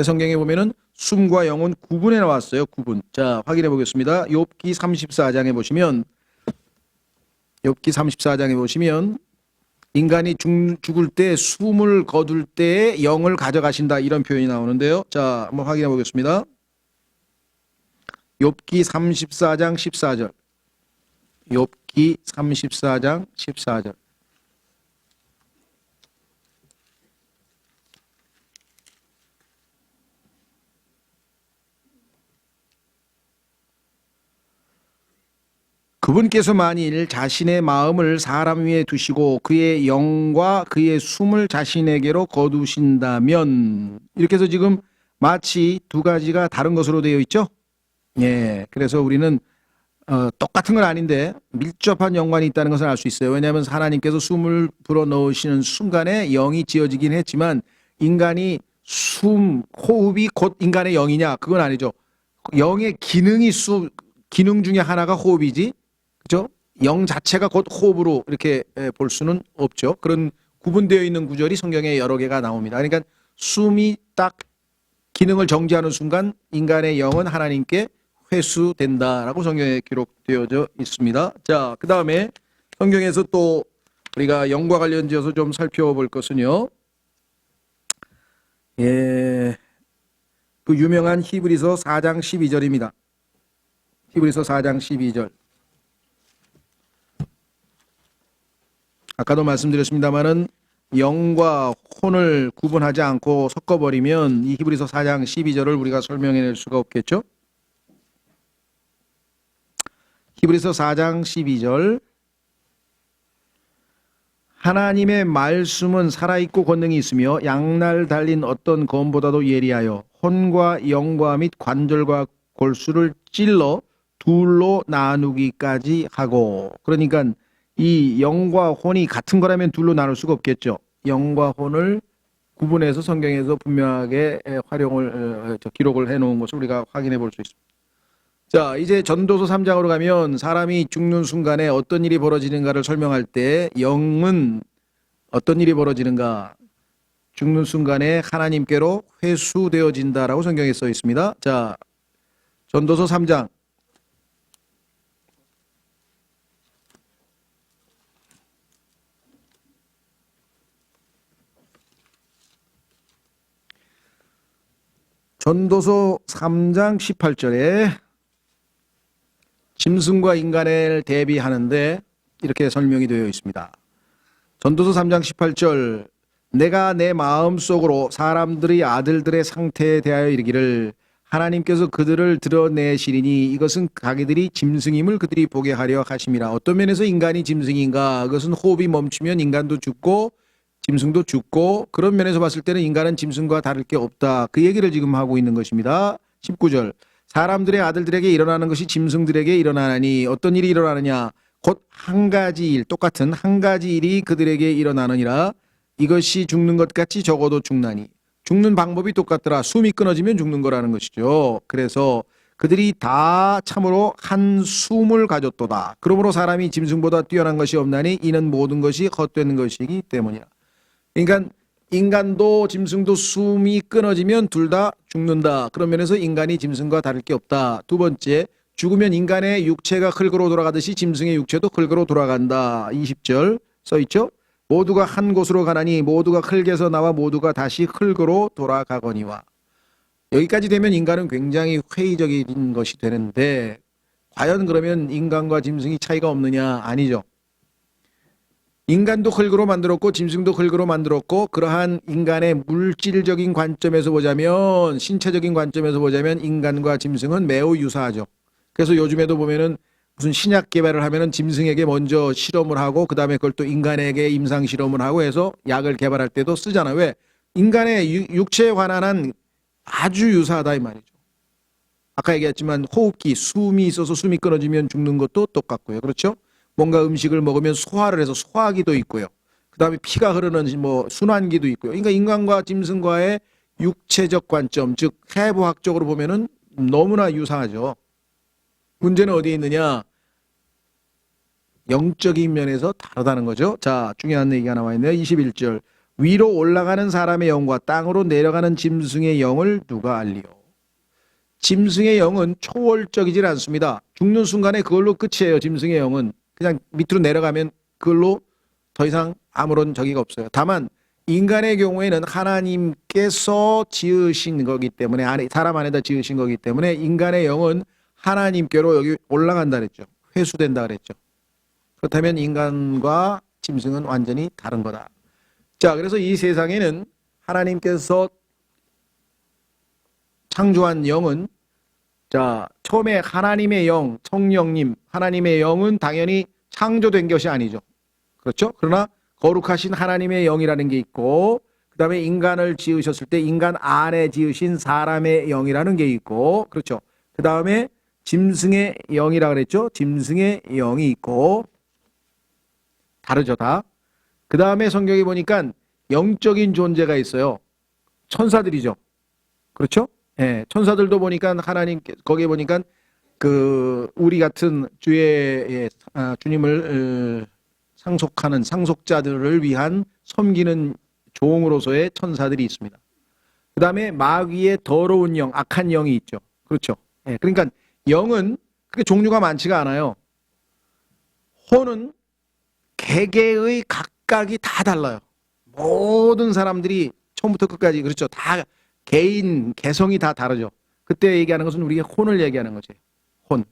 성경에 보면은 숨과 영은 구분해 나왔어요. 구분. 자, 확인해 보겠습니다. 욥기 34장에 보시면 인간이 죽을 때 숨을 거둘 때 영을 가져가신다 이런 표현이 나오는데요. 자, 한번 확인해 보겠습니다. 욥기 34장 14절. 욥기 34장 14절. 그분께서 만일 자신의 마음을 사람 위에 두시고 그의 영과 그의 숨을 자신에게로 거두신다면, 이렇게 해서 지금 마치 두 가지가 다른 것으로 되어 있죠. 예, 그래서 우리는 똑같은 건 아닌데 밀접한 연관이 있다는 것을 알 수 있어요. 왜냐하면 하나님께서 숨을 불어넣으시는 순간에 영이 지어지긴 했지만 인간이 호흡이 곧 인간의 영이냐? 그건 아니죠. 영의 기능 중에 하나가 호흡이지, 그죠? 영 자체가 곧 호흡으로 이렇게 볼 수는 없죠. 그런 구분되어 있는 구절이 성경에 여러 개가 나옵니다. 그러니까 숨이 딱 기능을 정지하는 순간 인간의 영은 하나님께 회수된다라고 성경에 기록되어져 있습니다. 자, 그 다음에 성경에서 또 우리가 영과 관련지어서 좀 살펴볼 것은요. 그 유명한 히브리서 4장 12절입니다. 히브리서 4장 12절. 아까도 말씀드렸습니다마는 영과 혼을 구분하지 않고 섞어버리면 이 히브리서 4장 12절을 우리가 설명해낼 수가 없겠죠. 히브리서 4장 12절. 하나님의 말씀은 살아있고 권능이 있으며 양날 달린 어떤 검보다도 예리하여 혼과 영과 및 관절과 골수를 찔러 둘로 나누기까지 하고. 그러니까 이 영과 혼이 같은 거라면 둘로 나눌 수가 없겠죠. 영과 혼을 구분해서 성경에서 분명하게 기록을 해놓은 것을 우리가 확인해 볼 수 있습니다. 자, 이제 전도서 3장으로 가면 사람이 죽는 순간에 어떤 일이 벌어지는가를 설명할 때 영은 어떤 일이 벌어지는가? 죽는 순간에 하나님께로 회수되어진다라고 성경에 써 있습니다. 자, 전도서 3장. 전도서 3장 18절에 짐승과 인간을 대비하는데 이렇게 설명이 되어 있습니다. 전도서 3장 18절. 내가 내 마음속으로 사람들의 아들들의 상태에 대하여 이르기를 하나님께서 그들을 드러내시리니 이것은 자기들이 짐승임을 그들이 보게 하려 하심이라. 어떤 면에서 인간이 짐승인가? 그것은 호흡이 멈추면 인간도 죽고 짐승도 죽고, 그런 면에서 봤을 때는 인간은 짐승과 다를 게 없다. 그 얘기를 지금 하고 있는 것입니다. 19절. 사람들의 아들들에게 일어나는 것이 짐승들에게 일어나니 어떤 일이 일어나느냐? 곧 한 가지 일, 똑같은 한 가지 일이 그들에게 일어나느니라. 이것이 죽는 것 같이 적어도 죽나니. 죽는 방법이 똑같더라. 숨이 끊어지면 죽는 거라는 것이죠. 그래서 그들이 다 참으로 한 숨을 가졌도다. 그러므로 사람이 짐승보다 뛰어난 것이 없나니 이는 모든 것이 헛되는 것이기 때문이라. 그러니까 인간도 짐승도 숨이 끊어지면 둘 다 죽는다. 그런 면에서 인간이 짐승과 다를 게 없다. 두 번째, 죽으면 인간의 육체가 흙으로 돌아가듯이 짐승의 육체도 흙으로 돌아간다. 20절 써있죠. 모두가 한 곳으로 가나니 모두가 흙에서 나와 모두가 다시 흙으로 돌아가거니와. 여기까지 되면 인간은 굉장히 회의적인 것이 되는데, 과연 그러면 인간과 짐승이 차이가 없느냐? 아니죠. 인간도 흙으로 만들었고 짐승도 흙으로 만들었고, 그러한 인간의 물질적인 관점에서 보자면, 신체적인 관점에서 보자면 인간과 짐승은 매우 유사하죠. 그래서 요즘에도 보면은 무슨 신약 개발을 하면은 짐승에게 먼저 실험을 하고 그 다음에 그걸 또 인간에게 임상 실험을 하고 해서 약을 개발할 때도 쓰잖아요. 왜? 인간의 육체에 관한 한 아주 유사하다 이 말이죠. 아까 얘기했지만 호흡기, 숨이 있어서 숨이 끊어지면 죽는 것도 똑같고요. 그렇죠? 뭔가 음식을 먹으면 소화를 해서 소화기도 있고요. 그 다음에 피가 흐르는 순환기도 있고요. 그러니까 인간과 짐승과의 육체적 관점, 즉 해부학적으로 보면은 너무나 유사하죠. 문제는 어디에 있느냐? 영적인 면에서 다르다는 거죠. 자, 중요한 얘기가 나와 있네요. 21절. 위로 올라가는 사람의 영과 땅으로 내려가는 짐승의 영을 누가 알리요? 짐승의 영은 초월적이질 않습니다. 죽는 순간에 그걸로 끝이에요. 짐승의 영은 그냥 밑으로 내려가면 그걸로 더 이상 아무런 저기가 없어요. 다만 인간의 경우에는 하나님께서 지으신 거기 때문에, 사람 안에다 지으신 거기 때문에 인간의 영은 하나님께로 여기 올라간다 그랬죠. 회수된다 그랬죠. 그렇다면 인간과 짐승은 완전히 다른 거다. 자, 그래서 이 세상에는 하나님께서 창조한 영은, 자, 처음에 하나님의 영, 성령님, 하나님의 영은 당연히 창조된 것이 아니죠. 그렇죠? 그러나 거룩하신 하나님의 영이라는 게 있고, 그 다음에 인간을 지으셨을 때 인간 안에 지으신 사람의 영이라는 게 있고, 그렇죠? 그 다음에 짐승의 영이라 그랬죠? 짐승의 영이 있고, 다르죠, 다. 그 다음에 성경에 보니까 영적인 존재가 있어요. 천사들이죠. 그렇죠? 예, 천사들도 보니까 하나님, 거기에 보니까 우리 같은 주님을 상속하는 상속자들을 위한 섬기는 종으로서의 천사들이 있습니다. 그 다음에 마귀의 더러운 영, 악한 영이 있죠. 그렇죠. 예, 그러니까 영은 그렇게 종류가 많지가 않아요. 혼은 개개의 각각이 다 달라요. 모든 사람들이 처음부터 끝까지, 그렇죠. 다 개인, 개성이 다 다르죠. 그때 얘기하는 것은 우리가 혼을 얘기하는 거죠. 혼.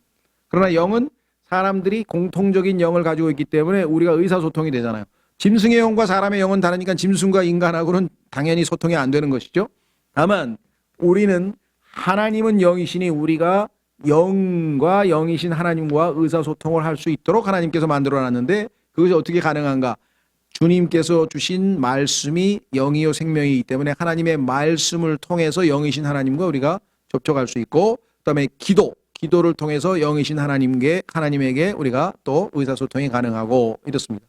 그러나 영은 사람들이 공통적인 영을 가지고 있기 때문에 우리가 의사소통이 되잖아요. 짐승의 영과 사람의 영은 다르니까 짐승과 인간하고는 당연히 소통이 안 되는 것이죠. 다만 우리는 하나님은 영이시니 우리가 영과 영이신 하나님과 의사소통을 할 수 있도록 하나님께서 만들어놨는데, 그것이 어떻게 가능한가? 주님께서 주신 말씀이 영이요 생명이기 때문에 하나님의 말씀을 통해서 영이신 하나님과 우리가 접촉할 수 있고, 그다음에 기도를 통해서 영이신 하나님에게 우리가 또 의사소통이 가능하고 이렇습니다.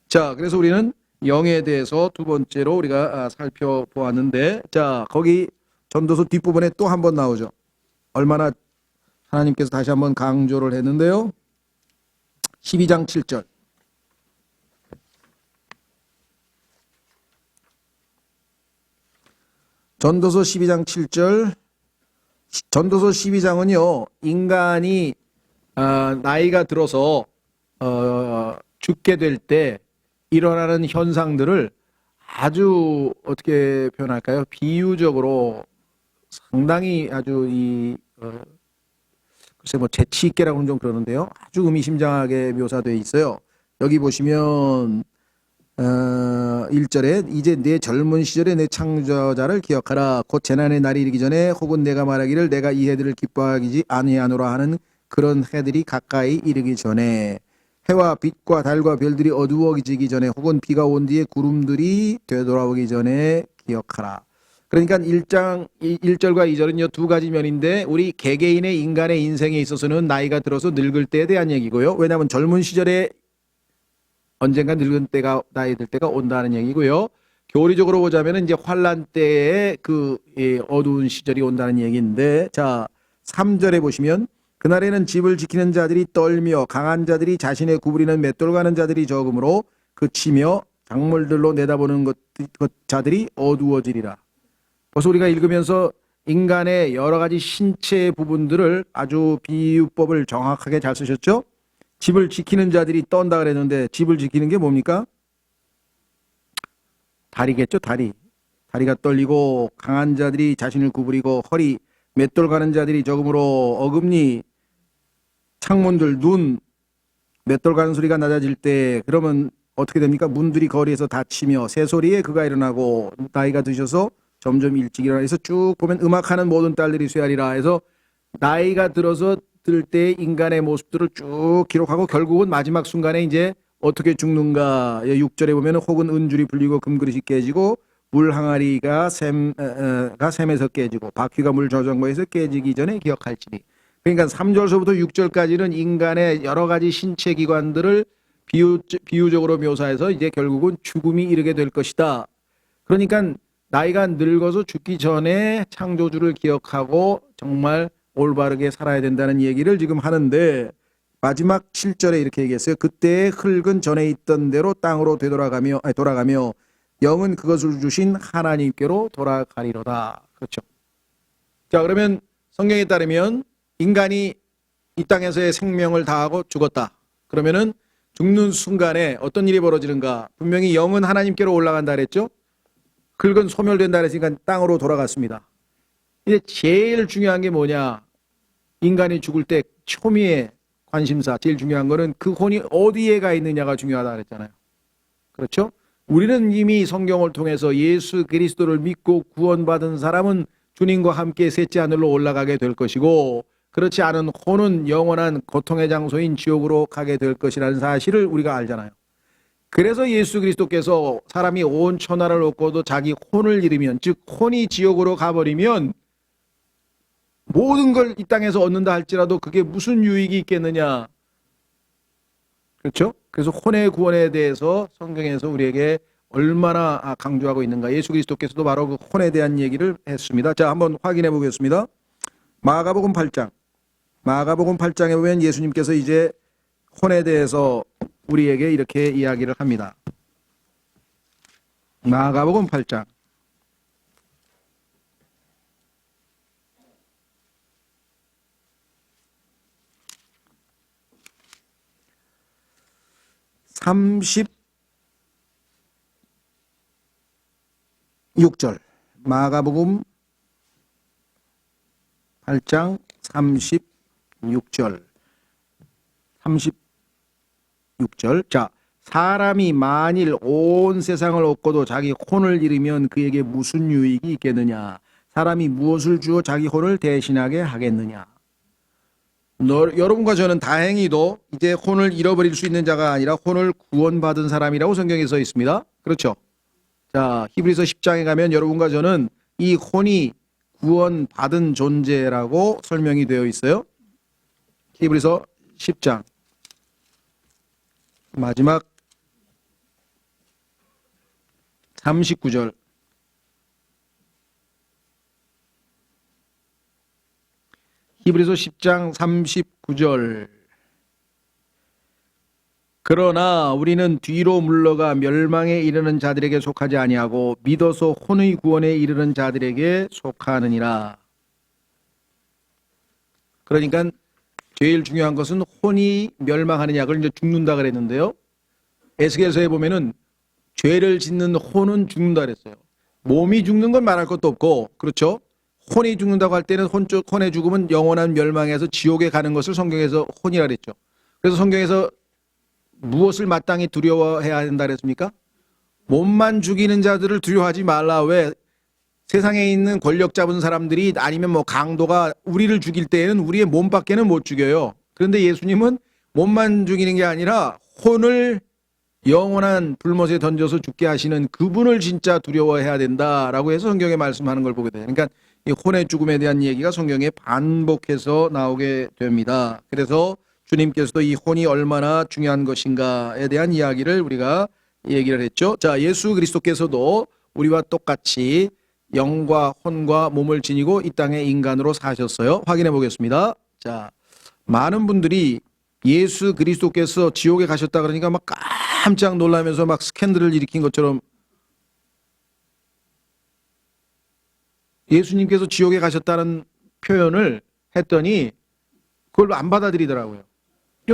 자, 그래서 우리는 영에 대해서 두 번째로 우리가 살펴보았는데, 자, 거기 전도서 뒷부분에 또 한 번 나오죠. 얼마나 하나님께서 다시 한번 강조를 했는데요. 12장 7절. 전도서 12장 7절. 전도서 12장은요, 인간이 나이가 들어서 죽게 될 때 일어나는 현상들을 아주 어떻게 표현할까요? 비유적으로 상당히 아주 글쎄 뭐 재치 있게라고는 좀 그러는데요. 아주 의미심장하게 묘사되어 있어요. 여기 보시면 1절에 이제 내 젊은 시절에 내 창조자를 기억하라. 곧 재난의 날이 이르기 전에 혹은 내가 말하기를 내가 이 해들을 기뻐하지 아니하노라 하는 그런 해들이 가까이 이르기 전에, 해와 빛과 달과 별들이 어두워지기 전에 혹은 비가 온 뒤에 구름들이 되돌아오기 전에 기억하라. 그러니까 1절과 2절은요 두 가지 면인데, 우리 개개인의 인간의 인생에 있어서는 나이가 들어서 늙을 때에 대한 얘기고요. 왜냐하면 젊은 시절에 언젠가 늙은 때가, 나이 들 때가 온다는 얘기고요. 교리적으로 보자면 이제 환란 때에 어두운 시절이 온다는 얘기인데, 자 3절에 보시면 그날에는 집을 지키는 자들이 떨며 강한 자들이 자신의 구부리는 맷돌 가는 자들이 적음으로 그치며 작물들로 내다보는 자들이 어두워지리라. 벌써 우리가 읽으면서 인간의 여러 가지 신체 부분들을 아주 비유법을 정확하게 잘 쓰셨죠? 집을 지키는 자들이 떤다 그랬는데, 집을 지키는 게 뭡니까? 다리겠죠, 다리. 다리가 떨리고 강한 자들이 자신을 구부리고 허리, 맷돌 가는 자들이 적음으로 어금니, 창문들, 눈, 맷돌 가는 소리가 낮아질 때 그러면 어떻게 됩니까? 문들이 거리에서 닫히며 새소리에 그가 일어나고 나이가 드셔서 점점 일찍 일어나. 해서 쭉 보면 음악하는 모든 딸들이 쇠하리라 해서 나이가 들어서 들 때 인간의 모습들을 쭉 기록하고 결국은 마지막 순간에 이제 어떻게 죽는가. 6절에 보면 혹은 은줄이 풀리고 금그릇이 깨지고 물 항아리가 샘에서 깨지고 바퀴가 물 저장고에서 깨지기 전에 기억할지니. 그러니까 3절서부터 6절까지는 인간의 여러 가지 신체 기관들을 비유적으로 묘사해서 이제 결국은 죽음이 이르게 될 것이다. 그러니까 나이가 늙어서 죽기 전에 창조주를 기억하고 정말 올바르게 살아야 된다는 얘기를 지금 하는데, 마지막 7절에 이렇게 얘기했어요. 그때의 흙은 전에 있던 대로 땅으로 돌아가며 영은 그것을 주신 하나님께로 돌아가리로다. 그렇죠. 자, 그러면 성경에 따르면 인간이 이 땅에서의 생명을 다하고 죽었다. 그러면은 죽는 순간에 어떤 일이 벌어지는가? 분명히 영은 하나님께로 올라간다 그랬죠. 긁은 소멸된다 그랬으니까 땅으로 돌아갔습니다. 이제 제일 중요한 게 뭐냐? 인간이 죽을 때 초미의 관심사, 제일 중요한 거는 그 혼이 어디에 가 있느냐가 중요하다 그랬잖아요. 그렇죠? 우리는 이미 성경을 통해서 예수 그리스도를 믿고 구원받은 사람은 주님과 함께 셋째 하늘로 올라가게 될 것이고, 그렇지 않은 혼은 영원한 고통의 장소인 지옥으로 가게 될 것이라는 사실을 우리가 알잖아요. 그래서 예수 그리스도께서 사람이 온 천하를 얻고도 자기 혼을 잃으면, 즉 혼이 지옥으로 가버리면 모든 걸 이 땅에서 얻는다 할지라도 그게 무슨 유익이 있겠느냐. 그렇죠? 그래서 혼의 구원에 대해서 성경에서 우리에게 얼마나 강조하고 있는가. 예수 그리스도께서도 바로 그 혼에 대한 얘기를 했습니다. 자, 한번 확인해 보겠습니다. 마가복음 8장. 마가복음 8장에 보면 예수님께서 이제 혼에 대해서 우리에게 이렇게 이야기를 합니다. 마가복음 8장. (36절) 마가복음 8장 36절. 자, 사람이 만일 온 세상을 얻고도 자기 혼을 잃으면 그에게 무슨 유익이 있겠느냐? 사람이 무엇을 주어 자기 혼을 대신하게 하겠느냐? 여러분과 저는 다행히도 이제 혼을 잃어버릴 수 있는 자가 아니라 혼을 구원받은 사람이라고 성경에 써 있습니다. 그렇죠? 자, 히브리서 10장에 가면 여러분과 저는 이 혼이 구원받은 존재라고 설명이 되어 있어요. 히브리서 10장 마지막 39절. 히브리서 10장 39절. 그러나 우리는 뒤로 물러가 멸망에 이르는 자들에게 속하지 아니하고 믿어서 혼의 구원에 이르는 자들에게 속하느니라. 그러니까 제일 중요한 것은 혼이 멸망하느냐, 그걸 이제 죽는다 그랬는데요. 에스겔서에 보면은 죄를 짓는 혼은 죽는다 그랬어요. 몸이 죽는 건 말할 것도 없고, 그렇죠? 혼이 죽는다고 할 때는 혼의 죽음은 영원한 멸망에서 지옥에 가는 것을 성경에서 혼이라 그랬죠. 그래서 성경에서 무엇을 마땅히 두려워해야 된다 그랬습니까? 몸만 죽이는 자들을 두려워하지 말라. 왜? 세상에 있는 권력 잡은 사람들이 아니면 뭐 강도가 우리를 죽일 때에는 우리의 몸밖에는 못 죽여요. 그런데 예수님은 몸만 죽이는 게 아니라 혼을 영원한 불못에 던져서 죽게 하시는 그분을 진짜 두려워해야 된다라고 해서 성경에 말씀하는 걸 보게 돼요. 그러니까 이 혼의 죽음에 대한 얘기가 성경에 반복해서 나오게 됩니다. 그래서 주님께서도 이 혼이 얼마나 중요한 것인가에 대한 이야기를 우리가 얘기를 했죠. 자, 예수 그리스도께서도 우리와 똑같이 영과 혼과 몸을 지니고 이 땅에 인간으로 사셨어요. 확인해 보겠습니다. 자, 많은 분들이 예수 그리스도께서 지옥에 가셨다 그러니까 막 깜짝 놀라면서 막 스캔들을 일으킨 것처럼 예수님께서 지옥에 가셨다는 표현을 했더니 그걸 안 받아들이더라고요.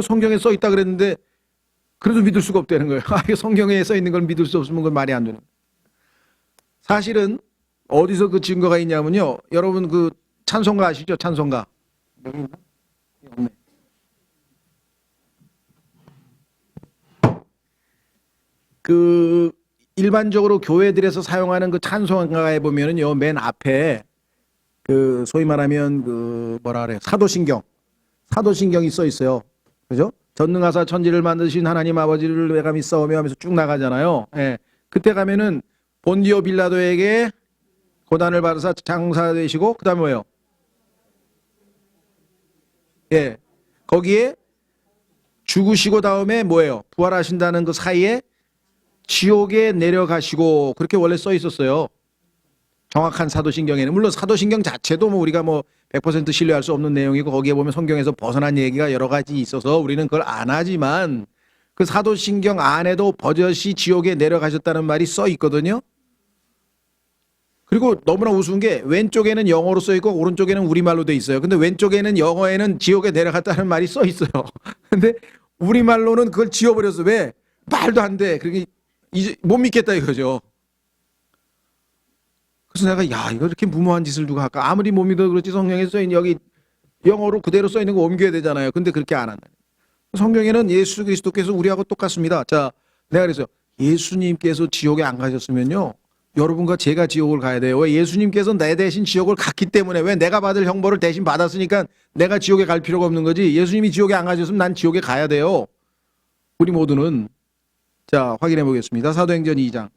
성경에 써 있다 그랬는데 그래도 믿을 수가 없다는 거예요. 성경에 써 있는 걸 믿을 수 없으면 그건 말이 안 되는 거예요. 사실은 어디서 그 증거가 있냐면요. 여러분 그 찬송가 아시죠? 찬송가. 여기 있나? 없네. 그 일반적으로 교회들에서 사용하는 그 찬송가에 보면은요, 맨 앞에 그 소위 말하면 그 뭐라 그래요? 사도신경이 써 있어요. 그죠? 전능하사 천지를 만드신 하나님 아버지를 내가 믿사오며 하면서 쭉 나가잖아요. 예. 그때 가면은 본디오 빌라도에게 고난을 받으사 장사되시고 그다음에 뭐예요? 예. 거기에 죽으시고 다음에 뭐예요? 부활하신다는 그 사이에 지옥에 내려가시고 그렇게 원래 써 있었어요. 정확한 사도신경에는. 물론 사도신경 자체도 뭐 우리가 뭐 100% 신뢰할 수 없는 내용이고 거기에 보면 성경에서 벗어난 얘기가 여러 가지 있어서 우리는 그걸 안 하지만 그 사도신경 안에도 버젓이 지옥에 내려가셨다는 말이 써 있거든요. 그리고 너무나 우스운 게 왼쪽에는 영어로 써 있고 오른쪽에는 우리말로 돼 있어요. 근데 왼쪽에는 영어에는 지옥에 내려갔다는 말이 써 있어요. 근데 우리말로는 그걸 지워버렸어. 왜? 말도 안 돼. 그러니까 이제 못 믿겠다 이거죠. 그래서 내가 야 이거 이렇게 무모한 짓을 누가 할까? 아무리 못 믿어도 그렇지 성경에 써 있는 여기 영어로 그대로 써 있는 거 옮겨야 되잖아요. 근데 그렇게 안 한다. 성경에는 예수 그리스도께서 우리하고 똑같습니다. 자, 내가 그래서 예수님께서 지옥에 안 가셨으면요. 여러분과 제가 지옥을 가야 돼요. 왜? 예수님께서 내 대신 지옥을 갔기 때문에. 왜? 내가 받을 형벌을 대신 받았으니까 내가 지옥에 갈 필요가 없는 거지. 예수님이 지옥에 안 가셨으면 난 지옥에 가야 돼요. 우리 모두는. 자, 확인해 보겠습니다. 사도행전 2장.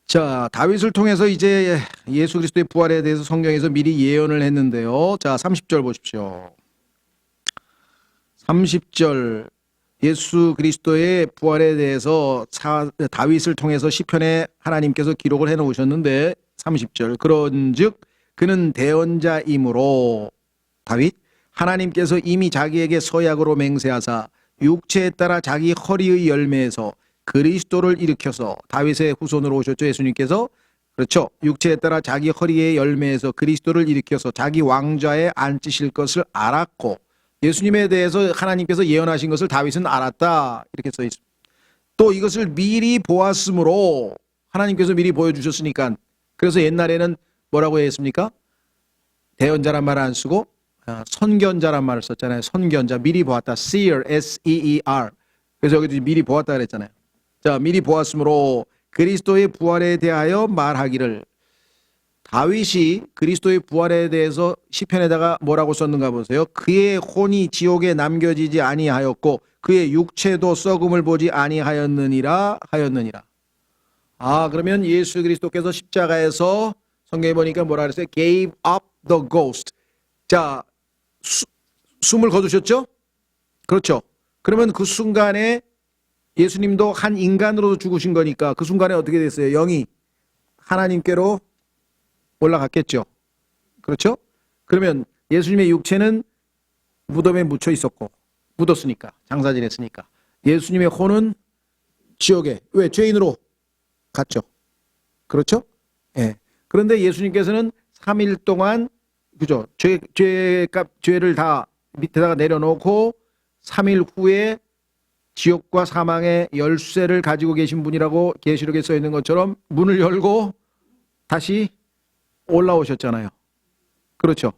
자, 다윗을 통해서 이제 예수 그리스도의 부활에 대해서 성경에서 미리 예언을 했는데요. 자, 30절 보십시오. 30절 예수 그리스도의 부활에 대해서 다윗을 통해서 시편에 하나님께서 기록을 해놓으셨는데 30절 그런즉 그는 대언자이므로 다윗 하나님께서 이미 자기에게 서약으로 맹세하사 육체에 따라 자기 허리의 열매에서 그리스도를 일으켜서 다윗의 후손으로 오셨죠. 예수님께서. 그렇죠. 육체에 따라 자기 허리의 열매에서 그리스도를 일으켜서 자기 왕좌에 앉으실 것을 알았고 예수님에 대해서 하나님께서 예언하신 것을 다윗은 알았다. 이렇게 써 있습니다. 또 이것을 미리 보았으므로 하나님께서 미리 보여주셨으니까 그래서 옛날에는 뭐라고 했습니까? 대언자란 말을 안 쓰고 선견자란 말을 썼잖아요. 선견자. 미리 보았다. seer, S-E-E-R. 그래서 여기도 미리 보았다 그랬잖아요. 자, 미리 보았으므로 그리스도의 부활에 대하여 말하기를 다윗이 그리스도의 부활에 대해서 시편에다가 뭐라고 썼는가 보세요. 그의 혼이 지옥에 남겨지지 아니하였고 그의 육체도 썩음을 보지 아니하였느니라 하였느니라. 아, 그러면 예수 그리스도께서 십자가에서 성경에 보니까 뭐라 그랬어요? gave up the ghost. 자, 숨을 거두셨죠? 그렇죠. 그러면 그 순간에 예수님도 한 인간으로 죽으신 거니까 그 순간에 어떻게 됐어요? 영이 하나님께로 올라갔겠죠. 그렇죠? 그러면 예수님의 육체는 무덤에 묻혀 있었고 묻었으니까 장사 지냈으니까 예수님의 혼은 지옥에 왜? 죄인으로 갔죠. 그렇죠? 예. 그런데 예수님께서는 3일 동안 그죠? 죄를 다 밑에다가 내려놓고 3일 후에 지옥과 사망의 열쇠를 가지고 계신 분이라고 계시록에 써 있는 것처럼 문을 열고 다시 올라오셨잖아요. 그렇죠.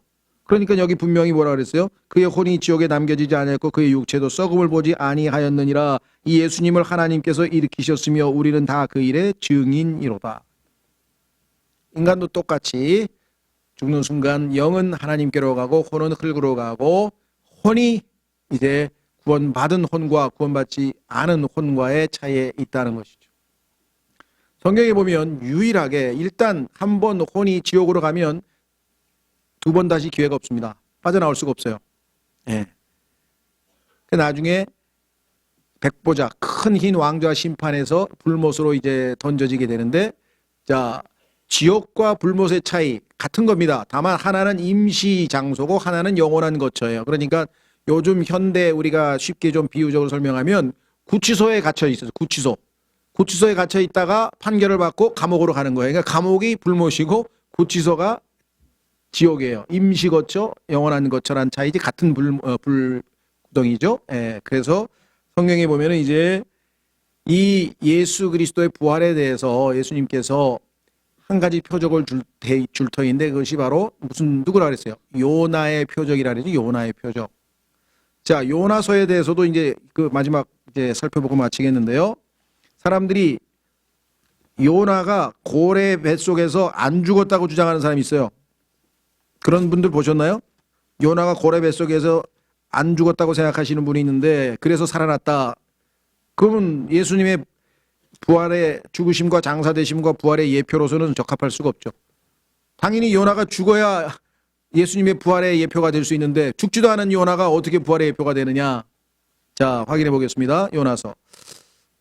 그러니까 여기 분명히 뭐라 그랬어요? 그의 혼이 지옥에 남겨지지 아니했고 그의 육체도 썩음을 보지 아니하였느니라. 이 예수님을 하나님께서 일으키셨으며 우리는 다 그 일의 증인이로다. 인간도 똑같이 죽는 순간 영은 하나님께로 가고 혼은 흙으로 가고 혼이 이제 구원받은 혼과 구원받지 않은 혼과의 차이에 있다는 것이죠. 성경에 보면 유일하게 일단 한 번 혼이 지옥으로 가면 두 번 다시 기회가 없습니다. 빠져나올 수가 없어요. 예. 나중에 백보자 큰 흰 왕좌 심판에서 불못으로 이제 던져지게 되는데 자 지옥과 불못의 차이 같은 겁니다. 다만 하나는 임시 장소고 하나는 영원한 거처예요. 그러니까 요즘 현대 우리가 쉽게 좀 비유적으로 설명하면 구치소에 갇혀 있어요. 구치소에 갇혀 있다가 판결을 받고 감옥으로 가는 거예요. 그러니까 감옥이 불못이고 구치소가 지옥이에요. 임시 거처, 영원한 거처란 차이지 같은 불구덩이죠. 예, 그래서 성경에 보면은 이제 이 예수 그리스도의 부활에 대해서 예수님께서 한 가지 표적을 줄 터인데 그것이 바로 무슨 누구라 그랬어요? 요나의 표적이라 그러죠. 요나의 표적. 자, 요나서에 대해서도 이제 그 마지막 이제 살펴보고 마치겠는데요. 사람들이 요나가 고래 뱃속에서 안 죽었다고 주장하는 사람이 있어요. 그런 분들 보셨나요? 요나가 고래 뱃속에서 안 죽었다고 생각하시는 분이 있는데 그래서 살아났다. 그러면 예수님의 부활의 죽으심과 장사되심과 부활의 예표로서는 적합할 수가 없죠. 당연히 요나가 죽어야 예수님의 부활의 예표가 될 수 있는데 죽지도 않은 요나가 어떻게 부활의 예표가 되느냐. 자, 확인해 보겠습니다. 요나서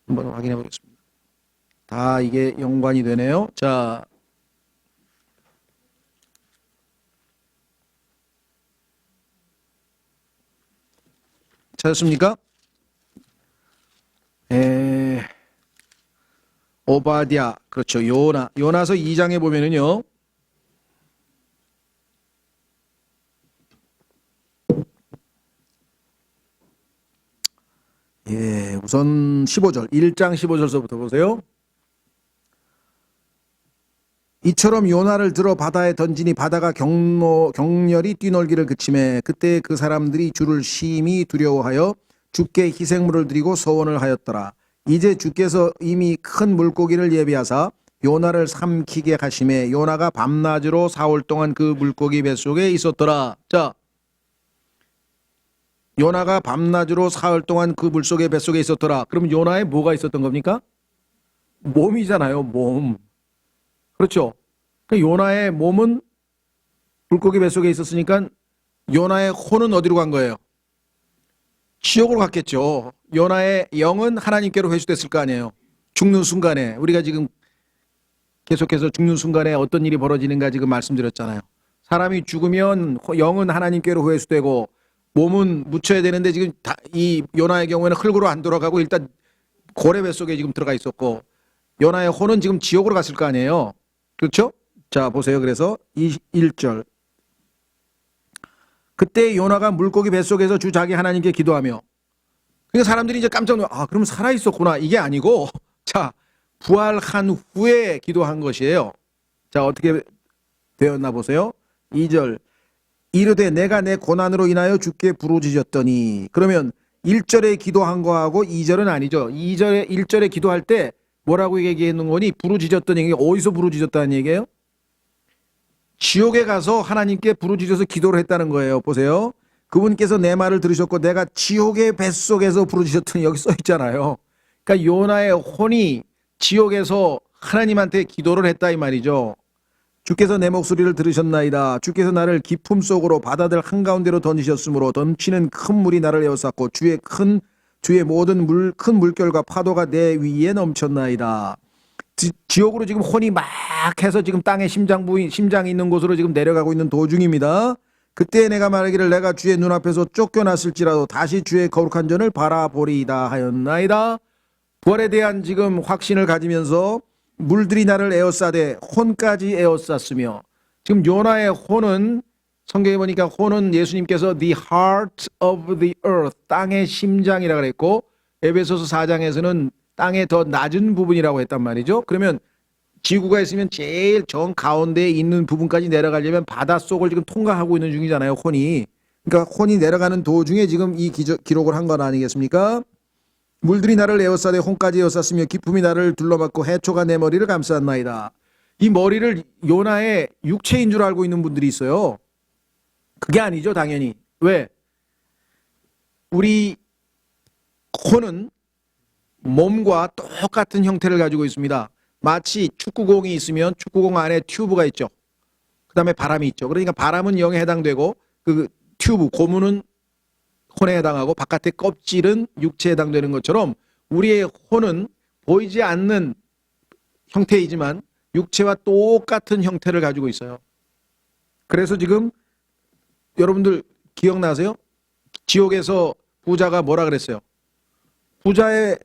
한번 확인해 보겠습니다. 다 이게 연관이 되네요. 자, 찾았습니까? 오바댜, 그렇죠. 요나서 2장에 보면은요. 우선 15절, 1장 15절서부터 보세요. 이처럼 요나를 들어 바다에 던지니 바다가 격렬히 뛰놀기를 그치매 그때 그 사람들이 주를 심히 두려워하여 주께 희생물을 드리고 서원을 하였더라. 이제 주께서 이미 큰 물고기를 예비하사 요나를 삼키게 하심에 요나가 밤낮으로 사흘 동안 그 물고기 뱃속에 있었더라. 자, 요나가 밤낮으로 사흘 동안 그 물속에 뱃속에 있었더라. 그럼 요나에 뭐가 있었던 겁니까? 몸이잖아요. 몸. 그렇죠. 요나의 몸은 물고기 뱃속에 있었으니까 요나의 혼은 어디로 간 거예요? 지옥으로 갔겠죠. 요나의 영은 하나님께로 회수됐을 거 아니에요. 죽는 순간에, 우리가 지금 계속해서 죽는 순간에 어떤 일이 벌어지는가 지금 말씀드렸잖아요. 사람이 죽으면 영은 하나님께로 회수되고 몸은 묻혀야 되는데 지금 이 요나의 경우에는 흙으로 안 돌아가고 일단 고래 뱃속에 지금 들어가 있었고 요나의 혼은 지금 지옥으로 갔을 거 아니에요. 그렇죠? 자, 보세요. 그래서 1절. 그때 요나가 물고기 뱃속에서 주 자기 하나님께 기도하며, 그러니까 사람들이 이제 깜짝 놀라, 그럼 살아있었구나. 이게 아니고, 자, 부활한 후에 기도한 것이에요. 자, 어떻게 되었나 보세요. 2절. 이르되 내가 내 고난으로 인하여 주께 부르짖었더니, 그러면 1절에 기도한 거하고 2절은 아니죠. 1절에 기도할 때 뭐라고 얘기했는 거니? 부르짖었더니, 이게 어디서 부르짖었다는 얘기예요? 지옥에 가서 하나님께 부르짖어서 기도를 했다는 거예요. 보세요. 그분께서 내 말을 들으셨고 내가 지옥의 뱃속에서 부르짖었더니 여기 써 있잖아요. 그러니까 요나의 혼이 지옥에서 하나님한테 기도를 했다 이 말이죠. 주께서 내 목소리를 들으셨나이다. 주께서 나를 깊음 속으로 바다들 한가운데로 던지셨으므로 넘치는 큰 물이 나를 에워쌌고 주의 모든 큰 물결과 파도가 내 위에 넘쳤나이다. 지옥으로 지금 혼이 막 해서 지금 땅에 심장이 있는 곳으로 지금 내려가고 있는 도중입니다. 그때 내가 말하기를 내가 주의 눈앞에서 쫓겨났을지라도 다시 주의 거룩한 전을 바라보리이다 하였나이다. 부활에 대한 지금 확신을 가지면서 물들이 나를 에워싸되 혼까지 에워쌌으며, 지금 요나의 혼은 성경에 보니까 혼은 예수님께서 the heart of the earth, 땅의 심장이라고 그랬고 에베소서 4장에서는 땅의 더 낮은 부분이라고 했단 말이죠. 그러면 지구가 있으면 제일 정 가운데에 있는 부분까지 내려가려면 바닷속을 지금 통과하고 있는 중이잖아요. 혼이. 그러니까 혼이 내려가는 도중에 지금 이 기록을 한 건 아니겠습니까? 물들이 나를 에워싸되 혼까지 에워쌌으며 기품이 나를 둘러맞고 해초가 내 머리를 감쌌나이다. 이 머리를 요나의 육체인 줄 알고 있는 분들이 있어요. 그게 아니죠, 당연히. 왜? 우리 혼은 몸과 똑같은 형태를 가지고 있습니다. 마치 축구공이 있으면 축구공 안에 튜브가 있죠. 그 다음에 바람이 있죠. 그러니까 바람은 0에 해당되고 그 튜브, 고무는 혼에 해당하고 바깥의 껍질은 육체에 해당되는 것처럼 우리의 혼은 보이지 않는 형태이지만 육체와 똑같은 형태를 가지고 있어요. 그래서 지금 여러분들 기억나세요? 지옥에서 부자가 뭐라 그랬어요? 부자의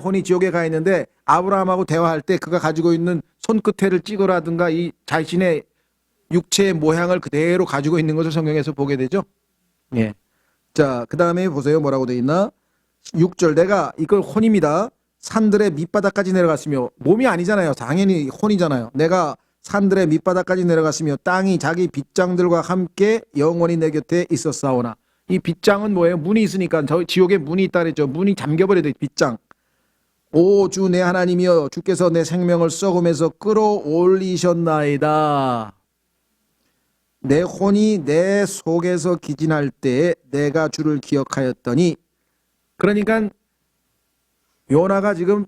혼이 지옥에 가 있는데 아브라함하고 대화할 때 그가 가지고 있는 손끝에를 찍으라든가 이 자신의 육체의 모양을 그대로 가지고 있는 것을 성경에서 보게 되죠. 예. 자, 그 다음에 보세요. 뭐라고 돼 있나? 6절. 내가 이걸 혼입니다. 산들의 밑바닥까지 내려갔으며, 몸이 아니잖아요. 당연히 혼이잖아요. 내가 산들의 밑바닥까지 내려갔으며 땅이 자기 빗장들과 함께 영원히 내 곁에 있었사오나. 이 빗장은 뭐예요? 문이 있으니까 저 지옥에 문이 있다 그랬죠. 문이 잠겨버려야 돼. 빗장. 오 주 내 하나님이여 주께서 내 생명을 썩음에서 끌어올리셨나이다. 내 혼이 내 속에서 기진할 때 내가 주를 기억하였더니, 그러니까 요나가 지금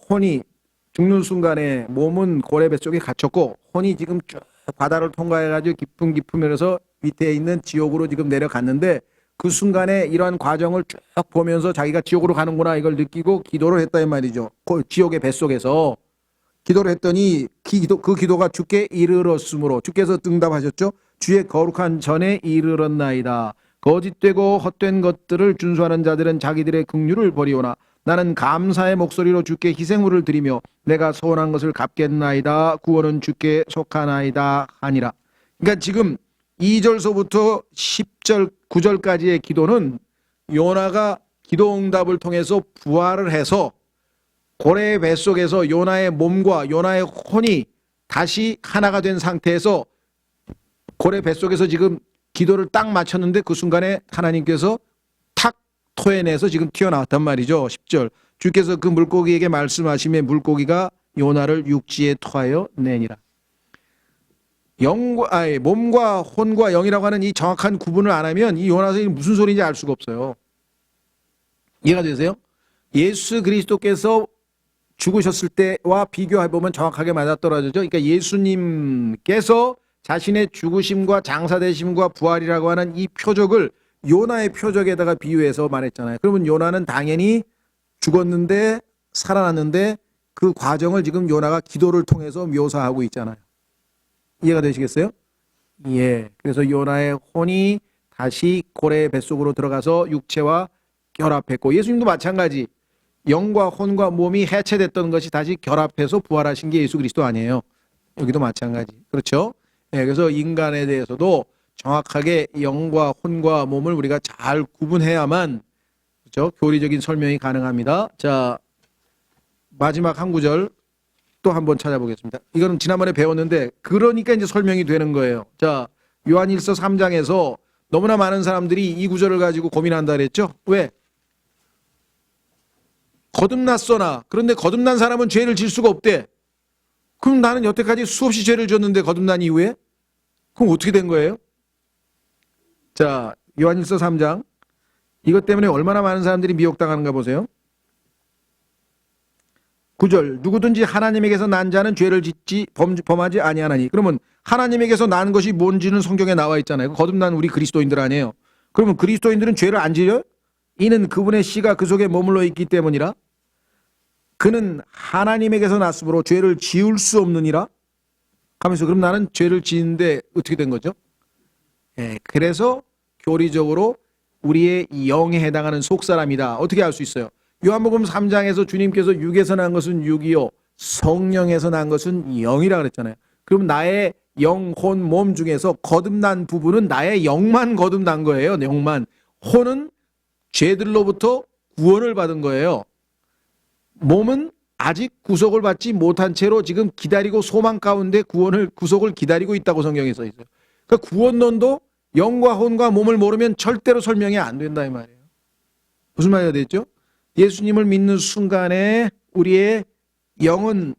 혼이 죽는 순간에 몸은 고래 뱃속에 갇혔고 혼이 지금 쭉 바다를 통과해가지고 깊은 깊으면서 밑에 있는 지옥으로 지금 내려갔는데 그 순간에 이러한 과정을 쭉 보면서 자기가 지옥으로 가는구나 이걸 느끼고 기도를 했다 이 말이죠. 그 지옥의 뱃속에서 기도를 했더니 그 기도가 주께 이르렀으므로 주께서 응답하셨죠. 주의 거룩한 전에 이르렀나이다. 거짓되고 헛된 것들을 준수하는 자들은 자기들의 긍휼을 버리오나 나는 감사의 목소리로 주께 희생물을 드리며 내가 소원한 것을 갚겠나이다. 구원은 주께 속하나이다 하니라. 그러니까 지금 2절서부터 10절 9절까지의 기도는 요나가 기도 응답을 통해서 부활을 해서 고래의 뱃속에서 요나의 몸과 요나의 혼이 다시 하나가 된 상태에서 고래 뱃속에서 지금 기도를 딱 맞췄는데 그 순간에 하나님께서 탁 토해내서 지금 튀어나왔단 말이죠. 10절 주께서 그 물고기에게 말씀하시며 물고기가 요나를 육지에 토하여 내니라. 몸과 혼과 영이라고 하는 이 정확한 구분을 안 하면 이 요나서이 무슨 소리인지 알 수가 없어요. 이해가 되세요? 예수 그리스도께서 죽으셨을 때와 비교해보면 정확하게 맞아떨어지죠. 그러니까 예수님께서 자신의 죽으심과 장사되심과 부활이라고 하는 이 표적을 요나의 표적에다가 비유해서 말했잖아요. 그러면 요나는 당연히 죽었는데 살아났는데 그 과정을 지금 요나가 기도를 통해서 묘사하고 있잖아요. 이해가 되시겠어요? 예. 그래서 요나의 혼이 다시 고래의 뱃속으로 들어가서 육체와 결합했고 예수님도 마찬가지 영과 혼과 몸이 해체됐던 것이 다시 결합해서 부활하신 게 예수 그리스도 아니에요. 여기도 마찬가지. 그렇죠? 예, 그래서 인간에 대해서도 정확하게 영과 혼과 몸을 우리가 잘 구분해야만 그렇죠? 교리적인 설명이 가능합니다. 자, 마지막 한 구절 또 한번 찾아보겠습니다. 이거는 지난번에 배웠는데 그러니까 이제 설명이 되는 거예요. 자, 요한일서 3장에서 너무나 많은 사람들이 이 구절을 가지고 고민한다 그랬죠? 왜? 거듭났어나 그런데 거듭난 사람은 죄를 질 수가 없대. 그럼 나는 여태까지 수없이 죄를 졌는데 거듭난 이후에? 그럼 어떻게 된 거예요? 자, 요한일서 3장 이것 때문에 얼마나 많은 사람들이 미혹당하는가 보세요. 9절 누구든지 하나님에게서 난 자는 죄를 짓지 범하지 아니하나니. 그러면 하나님에게서 난 것이 뭔지는 성경에 나와 있잖아요. 거듭난 우리 그리스도인들 아니에요. 그러면 그리스도인들은 죄를 안 지어요? 이는 그분의 씨가 그 속에 머물러 있기 때문이라. 그는 하나님에게서 났으므로 죄를 지을 수 없느니라 하면서 그럼 나는 죄를 지는데 어떻게 된 거죠? 예, 그래서 교리적으로 우리의 영에 해당하는 속사람이다. 어떻게 알 수 있어요? 요한복음 3장에서 주님께서 육에서 난 것은 육이요 성령에서 난 것은 영이라 그랬잖아요. 그럼 나의 영, 혼, 몸 중에서 거듭난 부분은 나의 영만 거듭난 거예요. 영만. 혼은 죄들로부터 구원을 받은 거예요. 몸은 아직 구속을 받지 못한 채로 지금 기다리고 소망 가운데 구속을 기다리고 있다고 성경에 써 있어요. 그러니까 구원론도 영과 혼과 몸을 모르면 절대로 설명이 안 된다 이 말이에요. 무슨 말이가 됐죠? 예수님을 믿는 순간에 우리의 영은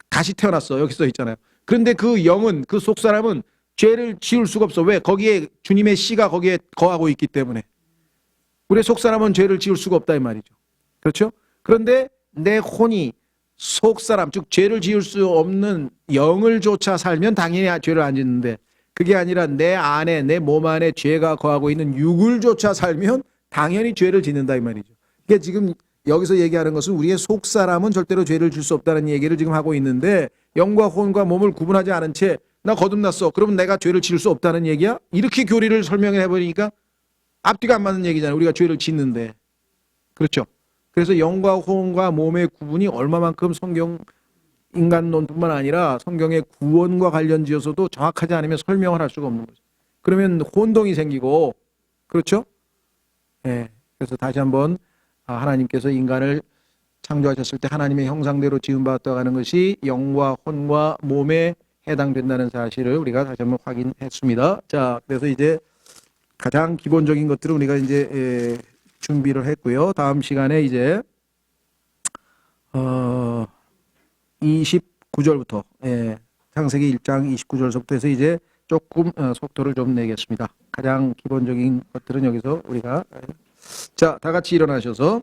다시 태어났어. 여기 써 있잖아요. 그런데 그 영은 그 속사람은 죄를 지을 수가 없어. 왜? 거기에 주님의 씨가 거기에 거하고 있기 때문에. 우리의 속사람은 죄를 지을 수가 없다 이 말이죠. 그렇죠? 그런데 내 혼이 속사람 즉 죄를 지을 수 없는 영을 쫓아 살면 당연히 죄를 안 짓는데 그게 아니라 내 안에 내 몸 안에 죄가 거하고 있는 육을 쫓아 살면 당연히 죄를 짓는다 이 말이죠. 이게 지금 여기서 얘기하는 것은 우리의 속사람은 절대로 죄를 질 수 없다는 얘기를 지금 하고 있는데 영과 혼과 몸을 구분하지 않은 채 나 거듭났어. 그러면 내가 죄를 지을 수 없다는 얘기야? 이렇게 교리를 설명을 해버리니까 앞뒤가 안 맞는 얘기잖아요. 우리가 죄를 짓는데. 그렇죠? 그래서 영과 혼과 몸의 구분이 얼마만큼 성경 인간론뿐만 아니라 성경의 구원과 관련지어서도 정확하지 않으면 설명을 할 수가 없는 거죠. 그러면 혼동이 생기고 그렇죠? 예. 그래서 다시 한번 하나님께서 인간을 창조하셨을 때 하나님의 형상대로 지음받았다고 하는 것이 영과 혼과 몸에 해당된다는 사실을 우리가 다시 한번 확인했습니다. 자, 그래서 이제 가장 기본적인 것들을 우리가 이제 준비를 했고요. 다음 시간에 이제 29절부터 창세기 1장 29절부터 해서 이제 조금 속도를 좀 내겠습니다. 가장 기본적인 것들은 여기서 우리가 자, 다 같이 일어나셔서